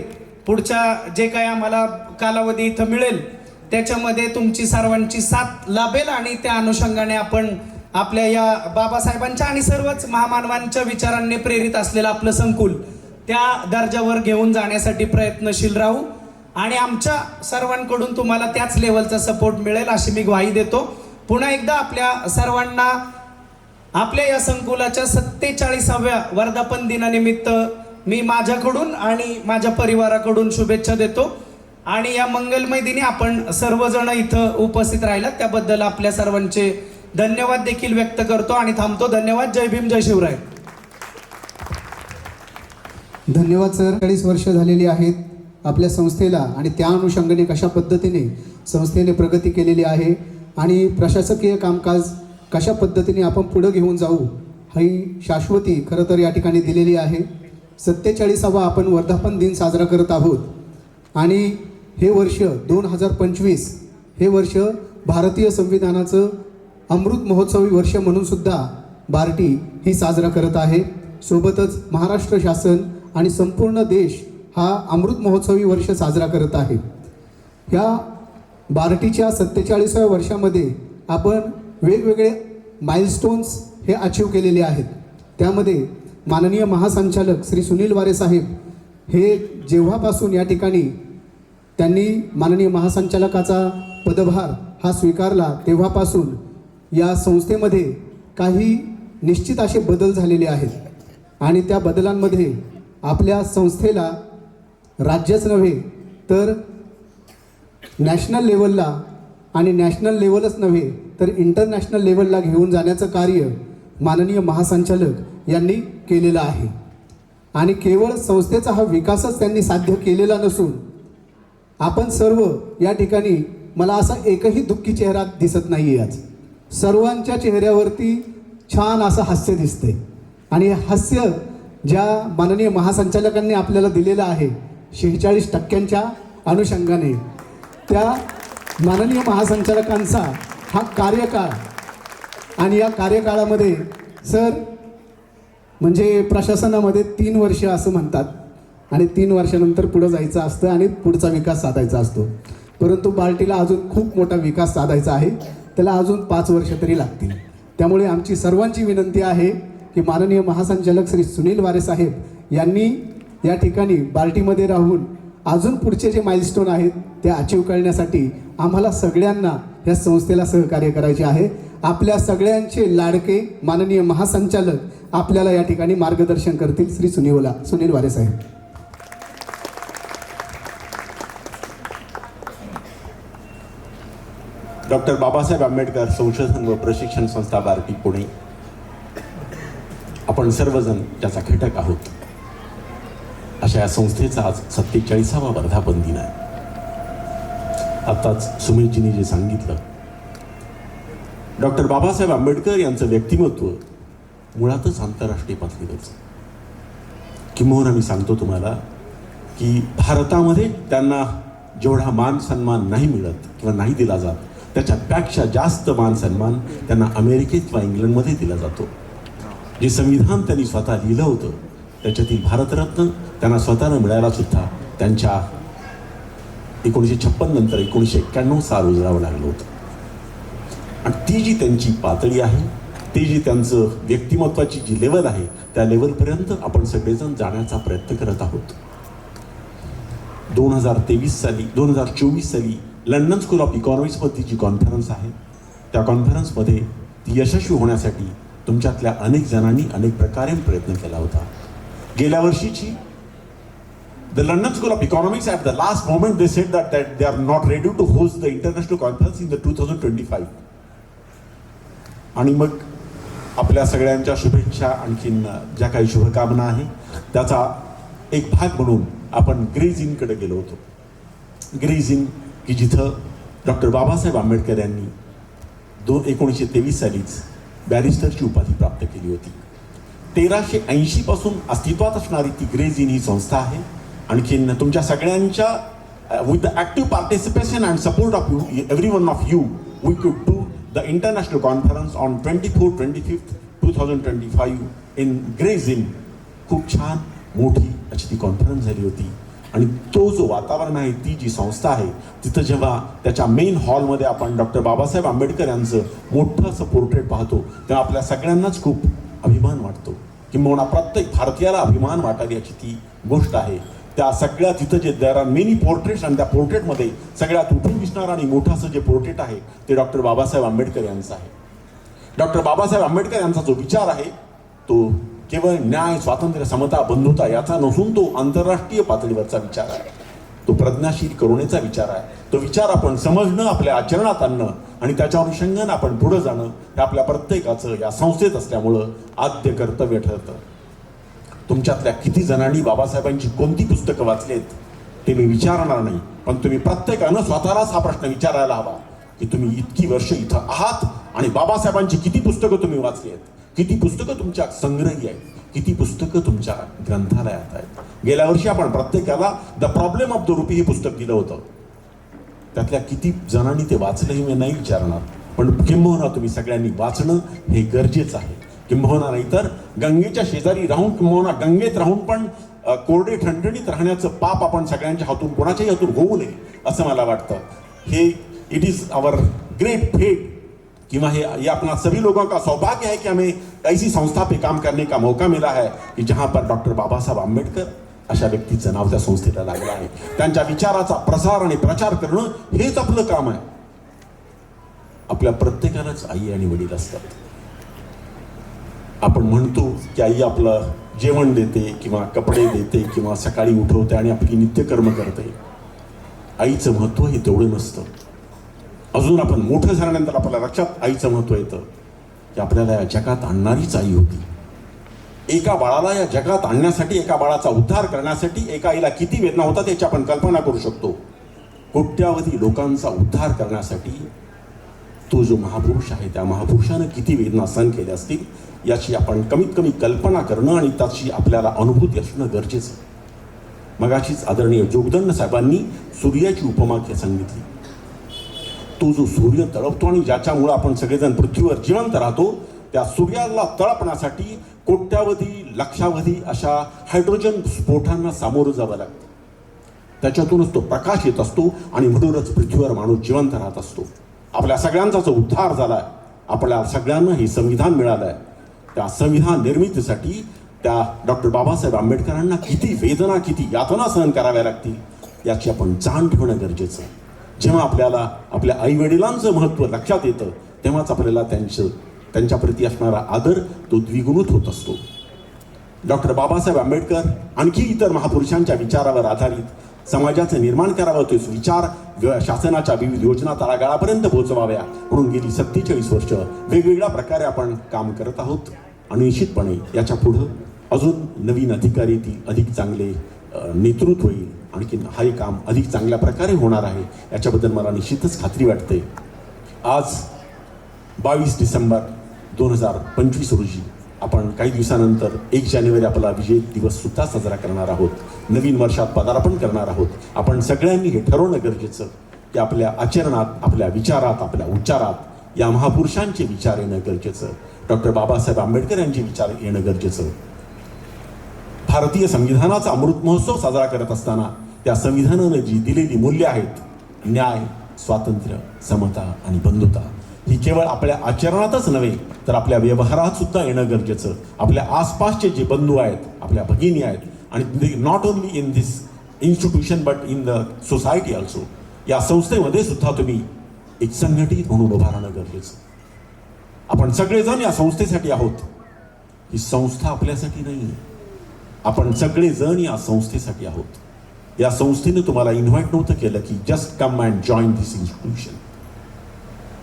पुढच्या जे काही आम्हाला कालावधी इथं मिळेल त्याच्यामध्ये तुमची सर्वांची साथ लाभेल. आणि त्या अनुषंगाने आपण आपल्या या बाबासाहेबांच्या आणि सर्वच महामानवांच्या विचारांनी प्रेरित असलेलं आपलं संकुल त्या दर्जावर घेऊन जाण्यासाठी प्रयत्नशील राहू आणि आमच्या सर्वांकडून तुम्हाला त्याच लेवलचा सपोर्ट मिळेल अशी मी ग्वाही देतो. पुन्हा एकदा आपल्या सर्वांना आपल्या या संकुलाच्या 47व्या वर्धापन दिनानिमित्त मी माझ्याकडून आणि माझ्या परिवाराकडून शुभेच्छा देतो. आणि या मंगलमय दिनी आपण सर्वजण इथं उपस्थित राहिलात त्याबद्दल आपल्या सर्वांचे धन्यवाद देखील व्यक्त करतो आणि थांबतो. धन्यवाद. जय भीम, जय शिवराय. धन्यवाद सर. 40 वर्ष झालेली आहेत आपल्या संस्थेला आणि त्या अनुषंगाने कशा पद्धतीने संस्थेने प्रगती केलेली आहे आणि प्रशासकीय कामकाज कशा पद्धतीने आपण पुढं घेऊन जाऊ ही शाश्वती खरं तर या ठिकाणी दिलेली आहे. 47वा आपण वर्धापन दिन साजरा करत आहोत आणि हे वर्ष 2025 हे वर्ष भारतीय संविधानाचं अमृत महोत्सवी वर्ष म्हणून सुद्धा बार्टी ही साजरा करत आहे. सोबतच महाराष्ट्र शासन आणि संपूर्ण देश हा अमृत महोत्सवी वर्ष साजरा करत आहे. ह्या बार्टीच्या 47व्या वर्षामध्ये आपण वेगवेगळे माइलस्टोन्स हे अचीव केलेले आहेत. त्यामध्ये माननीय महासंचालक श्री सुनील वारे साहेब हे जेव्हापासून या ठिकाणी त्यांनी माननीय महासंचालकाचा पदभार हा स्वीकारला तेव्हापासून या संस्थेमध्ये काही निश्चित असे बदल झालेले आहेत आणि त्या बदलांमध्ये आपल्या संस्थेला राज्यच नव्हे तर नॅशनल लेवलला आणि नॅशनल लेवलच नव्हे तर इंटरनॅशनल लेवलला घेऊन जाण्याचं कार्य माननीय महासंचालक यांनी केलेलं आहे. आणि केवळ संस्थेचा हा विकासच त्यांनी साध्य केलेला नसून आपण सर्व या ठिकाणी मला असा एकही दुःखी चेहरा दिसत नाही आज. सर्वांच्या चेहऱ्यावरती छान असं हास्य दिसतंय आणि हे हास्य ज्या माननीय महासंचालकांनी आपल्याला दिलेलं आहे 46% अनुषंगाने त्या माननीय महासंचालकांचा हा कार्यकाळ आणि या कार्यकाळामध्ये सर म्हणजे प्रशासनामध्ये 3 वर्ष असं म्हणतात आणि 3 वर्षानंतर पुढं जायचं असतं आणि पुढचा विकास साधायचा असतो. परंतु बार्टीला अजून खूप मोठा विकास साधायचा आहे. त्याला अजून 5 वर्ष तरी लागतील. त्यामुळे आमची सर्वांची विनंती आहे की माननीय महासंचालक श्री सुनील वारे साहेब यांनी या ठिकाणी बार्टीमध्ये राहून अजून पुढचे जे माइलस्टोन आहेत ते अचीव करण्यासाठी आम्हाला सगळ्यांना या संस्थेला सहकार्य करायचे आहे. आपल्या सगळ्यांचे लाडके माननीय महासंचालक आपल्याला या ठिकाणी मार्गदर्शन करतील श्री सुनील वारे साहेब. डॉक्टर बाबासाहेब आंबेडकर संशोधन व प्रशिक्षण संस्था बार्टी पुणे, आपण सर्वजण त्याचा घटक आहोत. अशा या संस्थेचा आज 47वा वर्धापन दिन आहे. आताच सुमेशजींनी जे सांगितलं, डॉक्टर बाबासाहेब आंबेडकर यांचं व्यक्तिमत्व मुळातच आंतरराष्ट्रीय पातळीवरचं. किंबहुना मी सांगतो तुम्हाला की भारतामध्ये त्यांना जेवढा मान सन्मान नाही मिळत किंवा नाही दिला जात त्याच्यापेक्षा जास्त मान सन्मान त्यांना अमेरिकेत किंवा इंग्लंडमध्ये दिला जातो. जे संविधान त्यांनी स्वतः लिहिलं होतं त्याच्यातील भारतरत्न त्यांना स्वतःला मिळायला सुद्धा त्यांच्या 1956 नंतर 1991 साल उजळावं लागलं होतं. आणि ती जी त्यांची पातळी आहे ते जे त्यांचं व्यक्तिमत्वाची जी लेवल आहे त्या लेवलपर्यंत आपण सगळेजण जाण्याचा प्रयत्न करत आहोत. 2024 साली लंडन स्कूल ऑफ इकॉनॉमिक्समध्ये जी कॉन्फरन्स आहे त्या कॉन्फरन्समध्ये ती यशस्वी होण्यासाठी तुमच्यातल्या अनेक जणांनी अनेक प्रकारे प्रयत्न केला होता. गेल्या वर्षीची The London School of Economics at the last moment they said that they are not ready to host the international conference in the 2025. आणि मग आपल्या सगळ्यांच्या शुभेच्छा आणखीन ज्या काही शुभकामना आहे त्याचा एक भाग म्हणून आपण ग्रेज इनकडे गेलो होतो. ग्रेज इन की जिथं डॉक्टर बाबासाहेब आंबेडकर यांनी 1923 सालीच बॅरिस्टरची उपाधी प्राप्त केली होती. 1380 पासून अस्तित्वात असणारी ती ग्रेज इन ही संस्था आहे. आणखीन तुमच्या सगळ्यांच्या with the active participation and support of you every one of you we could do the international conference on 24-25 2025 in Gray's Inn. खूप छान मोठी अशी ती कॉन्फरन्स झाली होती. आणि तो जो वातावरण आहे ती जी संस्था आहे तिथं जेव्हा त्याच्या मेन हॉलमध्ये आपण डॉक्टर बाबासाहेब आंबेडकर यांचं मोठं असं पोर्ट्रेट पाहतो तेव्हा आपल्या सगळ्यांनाच खूप अभिमान वाटतो. किंबहुना प्रत्येक भारतीयाला अभिमान वाटावी याची ती गोष्ट आहे. त्या सगळ्या तिथं जे देर आर मेनी पोर्ट्रेट्स आणि त्या पोर्ट्रेटमध्ये सगळ्यात उठून दिसणारं आणि मोठं असं जे पोर्ट्रेट आहे ते डॉक्टर बाबासाहेब आंबेडकर यांचं आहे. डॉक्टर बाबासाहेब आंबेडकर यांचा जो विचार आहे तो केवळ न्याय, स्वातंत्र्य, समता, बंधुता याचा नसून तो आंतरराष्ट्रीय पातळीवरचा विचार आहे. तो प्रज्ञाशील करुणेचा विचार आहे. तो विचार आपण समजणं, आपल्या आचरणात आणणं आणि त्याच्या अनुषंगानं आपण पुढं जाणं हे आपल्या प्रत्येकाचं या संस्थेत असल्यामुळं आद्य कर्तव्य ठरतं. तुमच्यातल्या किती जणांनी बाबासाहेबांची कोणती पुस्तकं वाचलेत ते मी विचारणार नाही, पण तुम्ही प्रत्येकानं स्वतःलाच हा प्रश्न विचारायला हवा की तुम्ही इतकी वर्ष इथं आहात आणि बाबासाहेबांची किती पुस्तकं तुम्ही वाचली आहेत, किती पुस्तकं तुमच्या संग्रही आहेत, किती पुस्तकं तुमच्या ग्रंथालयात आहेत. गेल्या वर्षी आपण प्रत्येकाला the problem of the rupee हे पुस्तक दिलं होतं. त्यातल्या किती जणांनी ते वाचलं हे मी नाही विचारणार, पण किंबहुना तुम्ही सगळ्यांनी वाचणं हे गरजेचं आहे. किंबहुना नाही तर गंगेच्या शेजारी राहून किंबहुना गंगेत राहून पण कोरडे ठणठणीत राहण्याचं पाप आपण सगळ्यांच्या हातून कोणाच्याही हातून होऊ नये असं मला वाटतं. हे इट इज आवर ग्रेट फेट किंवा ये अपना सभी लोगों का सौभाग्य है कि हमें ऐसी संस्था पे काम करने का मौका मिला है कि जहाँ पर डॉक्टर बाबासाहेब आंबेडकर अशा व्यक्तीचं नाव त्या संस्थेला लागलं आहे. त्यांच्या विचाराचा प्रसार आणि प्रचार करणं हेच आपलं काम आहे. आपल्या प्रत्येकालाच आई आणि वडील असतात. आपण म्हणतो की आई आपलं जेवण देते किंवा कपडे देते किंवा सकाळी उठवते आणि आपली नित्यकर्म करते. आईचं महत्त्व हे तेवढं नसतं. अजून आपण मोठं झाल्यानंतर आपल्याला लक्षात आईचं महत्त्व येतं की आपल्याला या जगात आणणारीच आई होती. एका बाळाला या जगात आणण्यासाठी, एका बाळाचा उद्धार करण्यासाठी एका आईला किती वेदना होतात याची आपण कल्पना करू शकतो. कोट्यावधी लोकांचा उद्धार करण्यासाठी तो जो महापुरुष आहे त्या महापुरुषानं किती वेदना सहन केल्या असतील याची आपण कमीत कमी कल्पना करणं आणि त्याची आपल्याला अनुभूती असणं गरजेचं. मगाशीच आदरणीय जोगदंड साहेबांनी सूर्याची उपमा सांगितली. तो जो सूर्य तळपतो आणि ज्याच्यामुळं आपण सगळेजण पृथ्वीवर जिवंत राहतो त्या सूर्याला तळपण्यासाठी कोट्यावधी लक्षावधी अशा हायड्रोजन स्फोटांना सामोरं जावं लागतं. त्याच्यातूनच तो प्रकाश येत असतो आणि म्हणूनच पृथ्वीवर माणूस जिवंत राहत असतो. आपल्या सगळ्यांचा जो उद्धार झाला आहे, आपल्या सगळ्यांना हे संविधान मिळालं आहे, त्या संविधान निर्मितीसाठी त्या डॉक्टर बाबासाहेब आंबेडकरांना किती वेदना, किती यातना सहन कराव्या लागतील याची आपण जाण ठेवणं गरजेचं आहे. जेव्हा आपल्याला आपल्या आईवडिलांचं महत्त्व लक्षात येतं तेव्हाच आपल्याला त्यांच्याप्रती असणारा आदर तो द्विगुणित होत असतो. डॉक्टर बाबासाहेब आंबेडकर आणखी इतर महापुरुषांच्या विचारावर आधारित समाजाचं निर्माण करावं, तो विचार शासनाच्या विविध योजना तळागाळापर्यंत पोहोचवाव्या म्हणून गेली 47 वर्ष वेगवेगळ्या प्रकारे आपण काम करत आहोत. आणि निश्चितपणे याच्या पुढं अजून नवीन अधिकारी येतील, अधिक चांगले नेतृत्व होईल, आणखी हे काम अधिक चांगल्या प्रकारे होणार आहे याच्याबद्दल मला निश्चितच खात्री वाटते. आज 22 डिसेंबर 2025 रोजी आपण काही दिवसानंतर 1 जानेवारी आपला विजय दिवस सुद्धा साजरा करणार आहोत. नवीन वर्षात पदार्पण करणार आहोत. आपण सगळ्यांनी हे ठरवणं गरजेचं की आपल्या आचरणात, आपल्या विचारात, आपल्या उच्चारात या महापुरुषांचे विचार येणं गरजेचं. डॉक्टर बाबासाहेब आंबेडकर यांचे विचार येणं गरजेचं. भारतीय संविधानाचा अमृत महोत्सव साजरा करत असताना त्या संविधानानं जी दिलेली मूल्य आहेत, न्याय, स्वातंत्र्य, समता आणि बंधुता, ही केवळ आपल्या आचरणातच नव्हे तर आपल्या व्यवहारात सुद्धा येणं गरजेचं. आपल्या आसपासचे जे बंधू आहेत, आपल्या भगिनी आहेत, आणि not only in this institution but in the society also, या संस्थेमध्ये सुद्धा तुम्ही एक संघटित म्हणून उभा राहणं गरजेचं. आपण सगळेजण या संस्थेसाठी आहोत. ही संस्था आपल्यासाठी नाही, आपण सगळेजण या संस्थेसाठी आहोत. या संस्थेने तुम्हाला इन्व्हाइट नव्हतं केलं की just come and join this institution.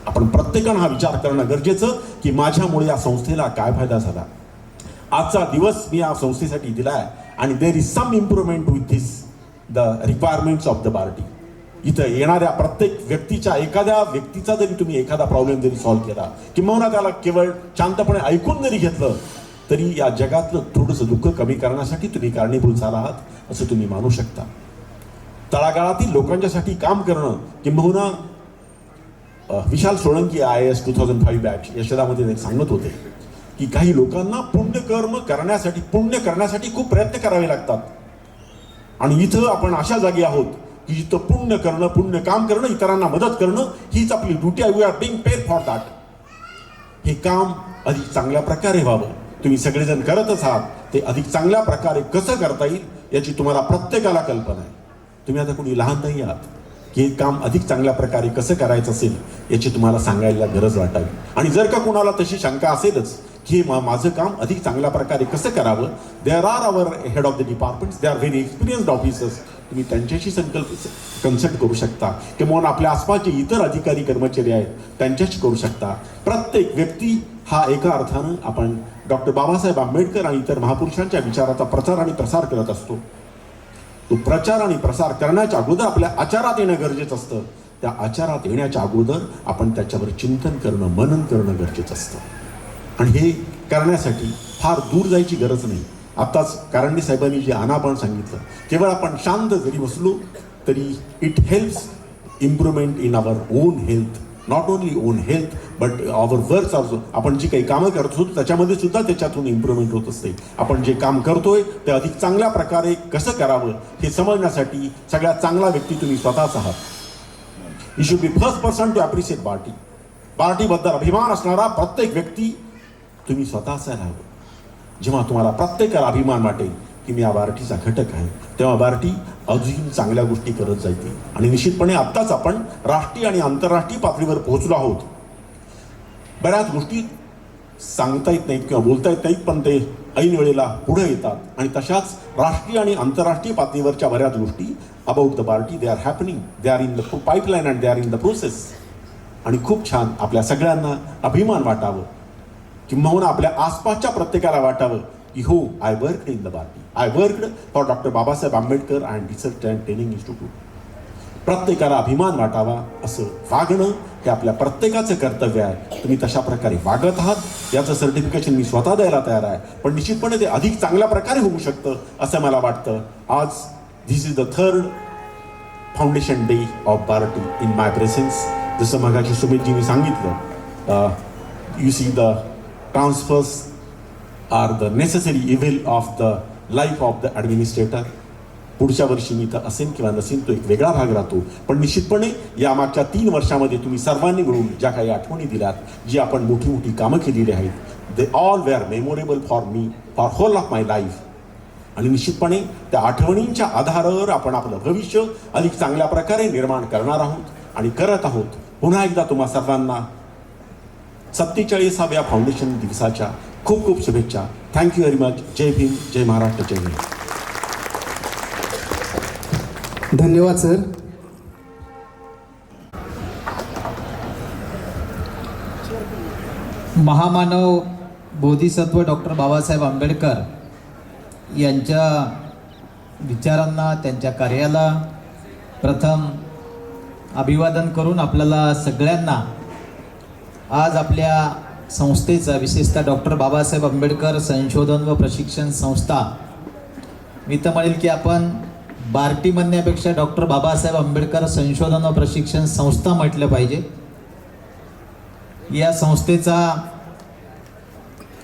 आपण प्रत्येकानं हा विचार करणं गरजेचं की माझ्यामुळे या संस्थेला काय फायदा झाला. आजचा दिवस मी या संस्थेसाठी दिलाय आणि there is some improvement with this the requirements of the party. इथं येणाऱ्या प्रत्येक व्यक्तीच्या, एखाद्या व्यक्तीचा जरी तुम्ही एखादा प्रॉब्लेम जरी सॉल्व्ह केला किंवा त्याला केवळ शांतपणे ऐकून जरी घेतलं तरी या जगातलं थोडंसं दुःख कमी करण्यासाठी तुम्ही कारणीभूत झाला आहात असं तुम्ही मानू शकता. तळागाळातील लोकांच्यासाठी काम करणं किंबहुना विशाल सोळंकी IAS 2005 बॅच यशोदामध्ये ते सांगत होते की काही लोकांना पुण्य करण्यासाठी खूप प्रयत्न करावे लागतात. आणि इथं आपण अशा जागी आहोत की जिथं पुण्य काम करणं, इतरांना मदत करणं हीच आपली ड्युटी आहे. We are being paid for that. हे काम अधिक चांगल्या प्रकारे व्हावं. तुम्ही सगळेजण करतच आहात. ते अधिक चांगल्या प्रकारे कसं करता येईल याची तुम्हाला प्रत्येकाला कल्पना आहे. तुम्ही आता कोणी लहान नाही आहात की हे काम अधिक चांगल्या प्रकारे कसं करायचं असेल याची तुम्हाला सांगायला गरज वाटावी. आणि जर का कुणाला तशी शंका असेलच की माझं काम अधिक चांगल्या प्रकारे कसं करावं, there are our head of the departments, they are very experienced officers. तुम्ही त्यांच्याशी कन्सल्ट करू शकता किंवा आपल्या आसपासचे इतर अधिकारी कर्मचारी आहेत त्यांच्याशी करू शकता. प्रत्येक व्यक्ती हा एका अर्थानं आपण डॉक्टर बाबासाहेब आंबेडकर आणि इतर महापुरुषांच्या विचाराचा प्रचार आणि प्रसार करत असतो. तो प्रचार आणि प्रसार करण्याच्या अगोदर आपल्या आचारात येणं गरजेचं असतं. त्या आचारात येण्याच्या अगोदर आपण त्याच्यावर चिंतन करणं, मनन करणं गरजेचं असतं. आणि हे करण्यासाठी फार दूर जायची गरज नाही. आत्ताच कारंडे साहेबांनी जे आनापान सांगितलं, केवळ आपण शांत जरी बसलो तरी it helps improvement in our own health. Not only own health but our works also. आपण जी काही कामं करतो त्याच्यामध्ये सुद्धा त्याच्यातून इम्प्रूव्हमेंट होत असते. आपण जे काम करतोय ते अधिक चांगल्या प्रकारे कसं करावं हे समजण्यासाठी सगळ्यात चांगला व्यक्ती तुम्ही स्वतःच आहात. You should be first person to appreciate party. पार्टीबद्दल अभिमान असणारा प्रत्येक व्यक्ती तुम्ही स्वतः असायला हवं. जेव्हा तुम्हाला प्रत्येकाला अभिमान वाटेल की मी या पार्टीचा घटक आहे तेव्हा पार्टी अजून चांगल्या गोष्टी करत जायची. आणि निश्चितपणे आत्ताच आपण राष्ट्रीय आणि आंतरराष्ट्रीय पातळीवर पोहोचलो आहोत. बऱ्याच गोष्टी सांगता येत नाहीत किंवा बोलता येत नाहीत पण ते ऐन वेळेला पुढे येतात. आणि तशाच राष्ट्रीय आणि आंतरराष्ट्रीय पातळीवरच्या बऱ्याच गोष्टी about the party they are happening, they are in the pipeline and they are in the process. आणि खूप छान आपल्या सगळ्यांना अभिमान वाटावं किंवा आपल्या आसपासच्या प्रत्येकाला वाटावं की हो, I worked in the party, I worked for doctor Babasaheb Ambedkar and research and training institute. प्रत्येकाला अभिमान वाटावा असं वागणं हे आपल्या प्रत्येकाचं कर्तव्य आहे. तुम्ही तशा प्रकारे वागत आहात याचं सर्टिफिकेशन मी स्वतः द्यायला तयार आहे. पण निश्चितपणे ते अधिक चांगल्या प्रकारे होऊ शकतं असं मला वाटतं. आज this is the 3rd foundation day of party in my presence. जसं मगाशी सुमितजींनी सांगितलं, you see the transfers are the necessary evil of the life of the administrator. पुढच्या वर्षी मी तर असेल किंवा नसेल तो एक वेगळा भाग राहतो. पण निश्चितपणे या मागच्या 3 वर्षामध्ये तुम्ही सर्वांनी मिळून ज्या काही आठवणी दिल्यात, जी आपण मोठी मोठी कामं केलेली आहेत, they all were memorable for me for whole of my life. आणि निश्चितपणे त्या आठवणींच्या आधारावर आपण आपलं भविष्य अधिक चांगल्या प्रकारे निर्माण करणार आहोत आणि करत आहोत. पुन्हा एकदा तुम्हा सर्वांना 47व्या फाउंडेशन दिवसाच्या खूप खूप शुभेच्छा. Thank you very much. जय भीम, जय महाराष्ट्र, जय हिंद. धन्यवाद सर. महामानव बोधिसत्व डॉक्टर बाबासाहेब आंबेडकर यांच्या विचारांना, त्यांच्या कार्याला प्रथम अभिवादन करून आपल्याला सगळ्यांना आज आपल्या संस्थेचा, विशेषतः डॉक्टर बाबासाहेब आंबेडकर संशोधन व प्रशिक्षण संस्था, मी तर म्हणेल की आपण बार्टी म्हणण्यापेक्षा डॉक्टर बाबासाहेब आंबेडकर संशोधन व प्रशिक्षण संस्था म्हटलं पाहिजे. या संस्थेचा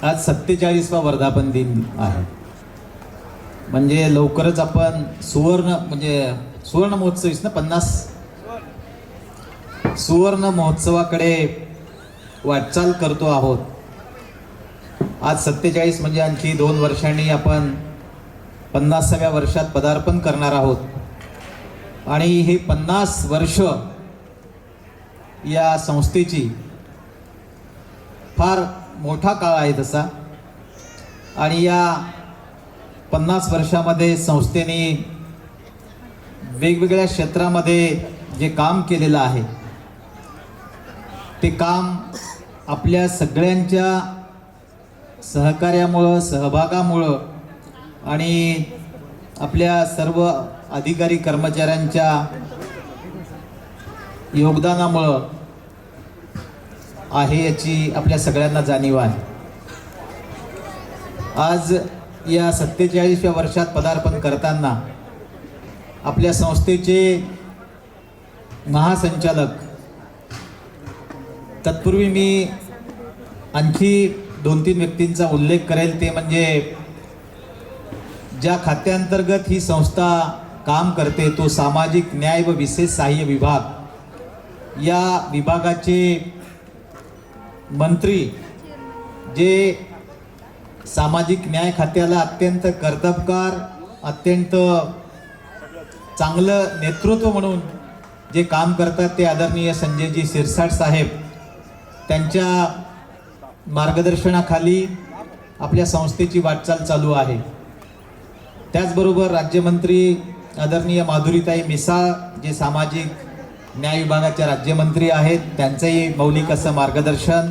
आज 47वा वर्धापन दिन आहे. म्हणजे लवकरच आपण सुवर्ण महोत्सव ना 50 सुवर्ण महोत्सवाकडे वाटचाल करतो आहोत. आज 47 म्हणजे आणखी 2 वर्षांनी आपण 50व्या वर्षात पदार्पण करणार आहोत. आणि हे 50 वर्ष या संस्थेची फार मोठा काळ आहे तसा. आणि या 50 वर्षामध्ये संस्थेने वेगवेगळ्या क्षेत्रामध्ये जे काम केलेलं आहे ते काम आपल्या सगळ्यांच्या सहकार्यामुळं, सहभागामुळं आणि आपल्या सर्व अधिकारी कर्मचाऱ्यांच्या योगदानामुळं आहे याची आपल्या सगळ्यांना जाणीव आहे. आज या 47व्या वर्षात पदार्पण करताना आपल्या संस्थेचे महासंचालक, तत्पूर्वी मी आणखी 2-3 व्यक्तींचा उल्लेख करेल, ते म्हणजे ज्या खात्यांतर्गत ही संस्था काम करते तो सामाजिक न्याय व विशेष सहाय्य विभाग. या विभागाचे मंत्री जे सामाजिक न्याय खात्याला अत्यंत कर्तबगार, अत्यंत चांगलं नेतृत्व म्हणून जे काम करतात ते आदरणीय संजयजी शिरसाट साहेब. त्यांच्या मार्गदर्शनाखाली आपल्या संस्थेची वाटचाल चालू आहे. त्याचबरोबर राज्यमंत्री आदरणीय माधुरीताई मिसाळ जे सामाजिक न्याय विभागाच्या राज्यमंत्री आहेत, त्यांचंही मौलिक असं मार्गदर्शन.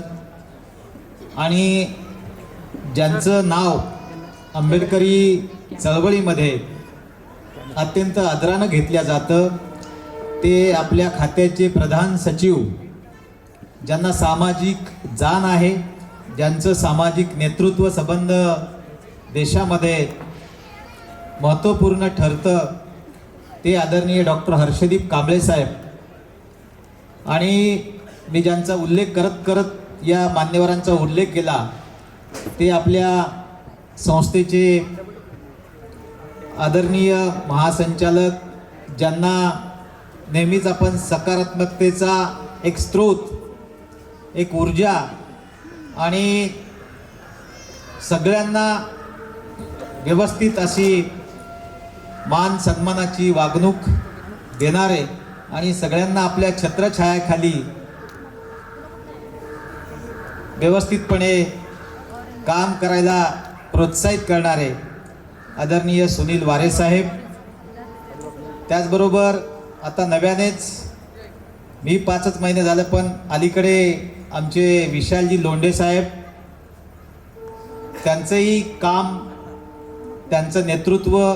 आणि ज्यांचं नाव आंबेडकरी चळवळीमध्ये अत्यंत आदरानं घेतलं जातं ते आपल्या खात्याचे प्रधान सचिव, ज्यांना सामाजिक जाण आहे, ज्यांचं सामाजिक नेतृत्व संबंध देशामध्ये महत्त्वपूर्ण ठरतं, ते आदरणीय डॉक्टर हर्षदीप कांबळे साहेब. आणि मी ज्यांचा उल्लेख करत करत या मान्यवरांचा उल्लेख केला ते आपल्या संस्थेचे आदरणीय महासंचालक, ज्यांना नेहमीच आपण सकारात्मकतेचा एक स्रोत, एक ऊर्जा आणि सगळ्यांना व्यवस्थित अशी मान सन्मानाची वागणूक देणारे आणि सगळ्यांना आपल्या छत्रछायाखाली व्यवस्थितपणे काम करायला प्रोत्साहित करणारे आदरणीय सुनील वारे साहेब. त्याचबरोबर आता नव्यानेच मी 5च महिने झालं पण अलीकडे आमचे विशालजी लोंढे साहेब, त्यांचंही काम, त्यांचं नेतृत्व,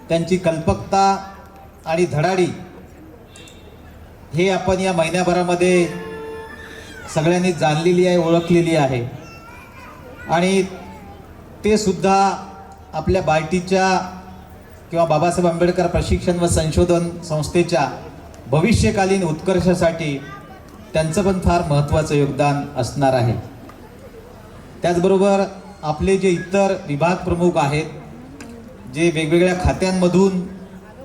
त्यांची कल्पकता आणि धडाडी हे आपण या महिन्याभरामध्ये सगळ्यांनी जाणलेली आहे, ओळखलेली आहे. आणि ते सुद्धा आपल्या बार्टीच्या किंवा बाबासाहेब आंबेडकर प्रशिक्षण व संशोधन संस्थेच्या भविष्यकालीन उत्कर्षासाठी त्यांचं पण फार महत्त्वाचं योगदान असणार आहे. त्याचबरोबर आपले जे इतर विभाग प्रमुख आहेत, जे वेगवेगळ्या खात्यांमधून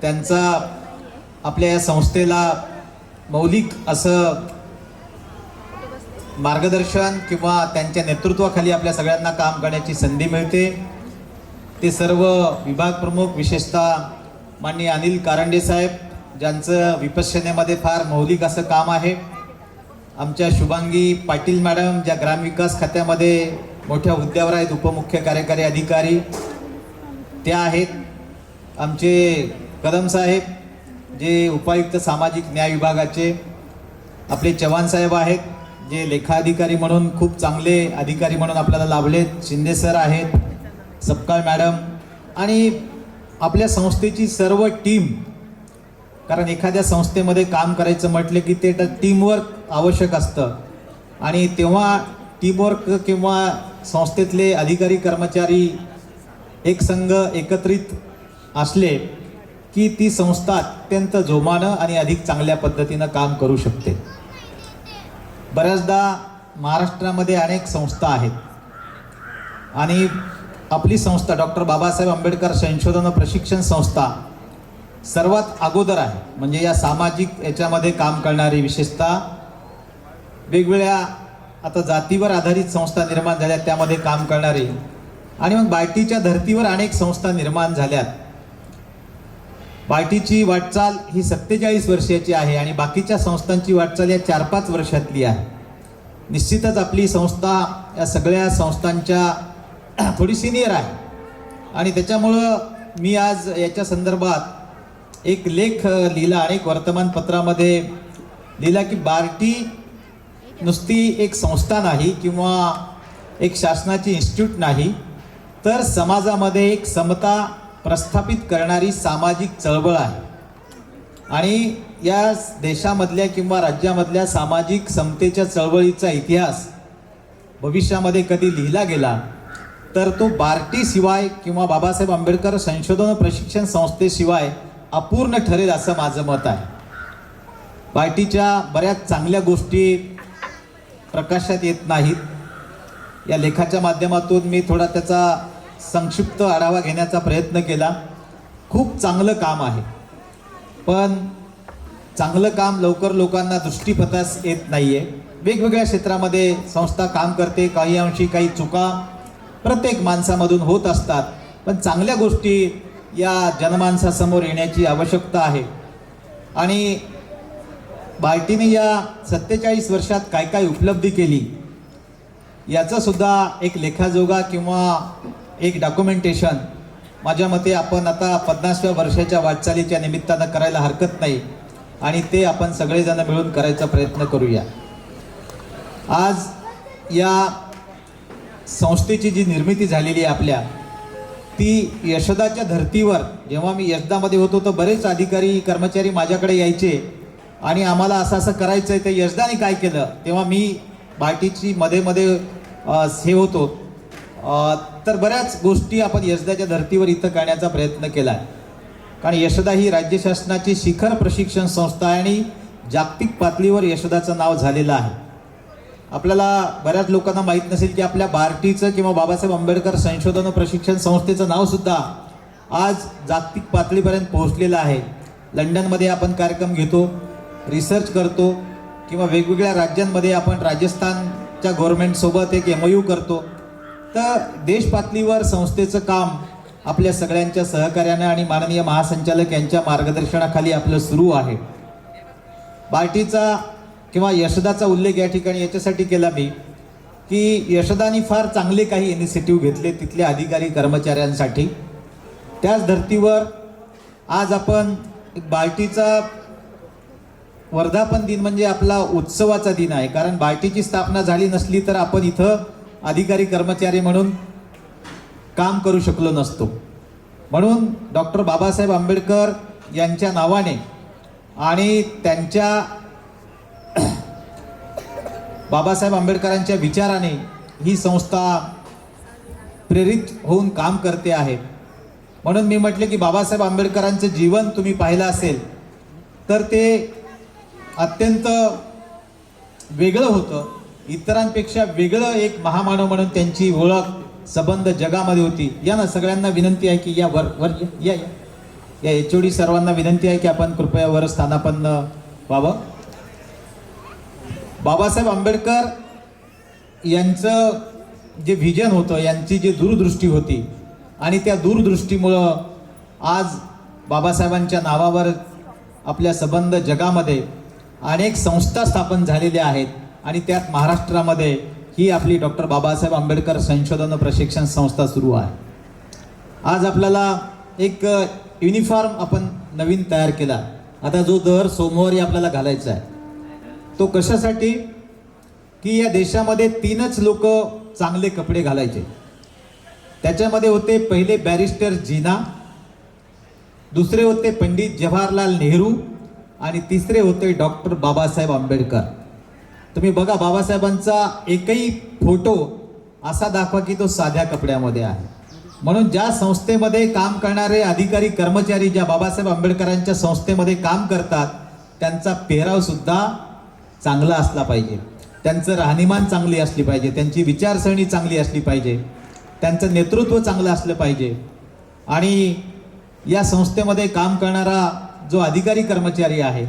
त्यांचा आपल्या या संस्थेला मौलिक असं मार्गदर्शन किंवा त्यांच्या नेतृत्वाखाली आपल्या सगळ्यांना काम करण्याची संधी मिळते, ते सर्व विभाग प्रमुख, विशेषतः माननीय अनिल कारंडे साहेब, ज्यांचं विपश्यनेमध्ये फार मौलिक असं काम आहे. आमच्या शुभांगी पाटील मॅडम, ज्या ग्रामविकास खात्यामध्ये मोठ्या हुद्द्यावर आहेत, उपमुख्य कार्यकारी अधिकारी त्या आहेत. आमचे कदम साहेब जे उपायुक्त सामाजिक न्याय विभागाचे. आपले चव्हाण साहेब आहेत जे लेखा अधिकारी म्हणून खूप चांगले अधिकारी म्हणून आपल्याला लाभलेत. शिंदे सर आहेत, सपकाळ मॅडम आणि आपल्या संस्थेची सर्व टीम. कारण एखाद्या संस्थेमध्ये काम करायचं म्हटलं की ते टीमवर्क आवश्यक असतं आणि तेव्हा टीमवर्क किंवा संस्थेतले अधिकारी कर्मचारी एक संघ एकत्रित असले की ती संस्था अत्यंत जोमानं आणि अधिक चांगल्या पद्धतीनं काम करू शकते. बऱ्याचदा महाराष्ट्रामध्ये अनेक संस्था आहेत आणि आपली संस्था डॉक्टर बाबासाहेब आंबेडकर संशोधन व प्रशिक्षण संस्था सर्वात अगोदर आहे. म्हणजे या सामाजिक याच्यामध्ये काम करणारी, विशेषतः वेगवेगळ्या आता जातीवर आधारित संस्था निर्माण झाल्या, त्यामध्ये काम करणारे, आणि मग बार्टीच्या धर्तीवर अनेक संस्था निर्माण झाल्यात. बार्टीची वाटचाल ही 47 वर्षाची आहे आणि बाकीच्या संस्थांची वाटचाल या 4-5 वर्षातली आहे. निश्चितच आपली संस्था या सगळ्या संस्थांच्या थोडी सिनियर आहे आणि त्याच्यामुळं मी आज याच्या संदर्भात एक लेख लिहिला, अनेक वर्तमानपत्रामध्ये लिहिला की बार्टी नुसती एक संस्था नाही किंवा एक शासनाची इन्स्टिट्यूट नाही, तर समाजामध्ये एक समता प्रस्थापित करणारी सामाजिक चळवळ आहे. आणि या देशामधल्या किंवा राज्यामधल्या सामाजिक समतेच्या चळवळीचा इतिहास भविष्यामध्ये कधी लिहिला गेला तर तो बार्टीशिवाय किंवा बाबासाहेब आंबेडकर संशोधन व प्रशिक्षण संस्थेशिवाय अपूर्ण ठरेल असं माझं मत आहे. बार्टीच्या बऱ्याच चांगल्या गोष्टी प्रकाशात येत नाहीत. या लेखाच्या माध्यमातून मी थोडा त्याचा संक्षिप्त आढावा घेण्याचा प्रयत्न केला. खूप चांगलं काम आहे, पण चांगलं काम लवकर लोकांना दृष्टीपथास येत नाही आहे. वेगवेगळ्या क्षेत्रामध्ये संस्था काम करते, काही अंशी काही चुका प्रत्येक माणसामधून होत असतात, पण चांगल्या गोष्टी या जनमानसासमोर येण्याची आवश्यकता आहे. आणि बार्टीने या 47 वर्षात काय काय उपलब्धी केली याचा सुद्धा एक लेखाजोगा किंवा एक डॉक्युमेंटेशन माझ्या मते आपण आता 50व्या वर्षाच्या वाटचालीच्या निमित्तानं करायला हरकत नाही आणि ते आपण सगळेजण मिळून करायचा प्रयत्न करूया. आज या संस्थेची जी निर्मिती झालेली आहे आपल्या, ती यशोदाच्या धर्तीवर, जेव्हा मी यशदामध्ये होतो तर बरेच अधिकारी कर्मचारी माझ्याकडे यायचे आणि आम्हाला असं असं करायचं आहे, ते यशदाने काय केलं, तेव्हा मी बार्टीची मध्ये हे होतो, तर बऱ्याच गोष्टी आपण यशदाच्या धर्तीवर इथं करण्याचा प्रयत्न केला आहे. कारण यशदा ही राज्य शासनाची शिखर प्रशिक्षण संस्था आहे आणि जागतिक पातळीवर यशदाचं नाव झालेलं आहे. आपल्याला बऱ्याच लोकांना माहीत नसेल की आपल्या बार्टीचं किंवा बाबासाहेब आंबेडकर संशोधन व प्रशिक्षण संस्थेचं नावसुद्धा आज जागतिक पातळीपर्यंत पोहोचलेलं आहे. लंडनमध्ये आपण कार्यक्रम घेतो, रिसर्च करतो किंवा वेगवेगळ्या राज्यांमध्ये आपण राजस्थानच्या गव्हर्नमेंटसोबत एक MOU करतो. तर देश पातळीवर संस्थेचं काम आपल्या सगळ्यांच्या सहकार्यानं आणि माननीय महासंचालक यांच्या मार्गदर्शनाखाली आपलं सुरू आहे. बार्टीचा किंवा यशदाचा उल्लेख या ठिकाणी याच्यासाठी केला मी की यशदानी फार चांगले काही इनिशिएटिव्ह घेतले तिथल्या अधिकारी कर्मचाऱ्यांसाठी. त्याच धर्तीवर आज आपण बार्टीचा वर्धापन दिन म्हणजे आपला उत्सवाचा दिन आहे. कारण बार्टीची स्थापना झाली नसली तर आपण इथं अधिकारी कर्मचारी म्हणून काम करू शकलो नसतो. म्हणून डॉक्टर बाबासाहेब आंबेडकर यांच्या नावाने आणि त्यांच्या बाबासाहेब आंबेडकरांच्या विचाराने ही संस्था प्रेरित होऊन काम करते आहे. म्हणून मी म्हटले की बाबासाहेब आंबेडकरांचं जीवन तुम्ही पाहिलं असेल तर ते अत्यंत वेगळं होतं. इतरांपेक्षा वेगळं एक महामानव म्हणून त्यांची ओळख संबंध जगामध्ये होती. या ना, सगळ्यांना विनंती आहे की या वर या HOD सर्वांना विनंती आहे की आपण कृपया वर स्थानापन्न व्हावं. बाबासाहेब आंबेडकर यांचं जे व्हिजन होतं, यांची जी दूरदृष्टी होती आणि त्या दूरदृष्टीमुळं आज बाबासाहेबांच्या नावावर आपल्या संबंध जगामध्ये अनेक संस्था स्थापन झालेल्या आहेत आणि त्यात महाराष्ट्रामध्ये ही आपली डॉक्टर बाबासाहेब आंबेडकर संशोधन व प्रशिक्षण संस्था सुरू आहे. आज आपल्याला एक युनिफॉर्म आपण नवीन तयार केला, आता जो दर सोमवारी आपल्याला घालायचा आहे. तो कशासाठी की या देशामध्ये 3च लोक चांगले कपडे घालायचे. त्याच्यामध्ये होते पहिले बॅरिस्टर जिना, दुसरे होते पंडित जवाहरलाल नेहरू आणि तिसरे होते डॉक्टर बाबासाहेब आंबेडकर. तुम्ही बघा, बाबासाहेबांचा एकही फोटो असा दाखवा की तो साध्या कपड्यामध्ये आहे. म्हणून ज्या संस्थेमध्ये काम करणारे अधिकारी कर्मचारी ज्या बाबासाहेब आंबेडकरांच्या संस्थेमध्ये काम करतात त्यांचा पेहराव सुद्धा चांगला असला पाहिजे, त्यांचं राहणीमान चांगली असली पाहिजे, त्यांची विचारसरणी चांगली असली पाहिजे, त्यांचं नेतृत्व चांगलं असलं पाहिजे. आणि या संस्थेमध्ये काम करणारा जो अधिकारी कर्मचारी आहे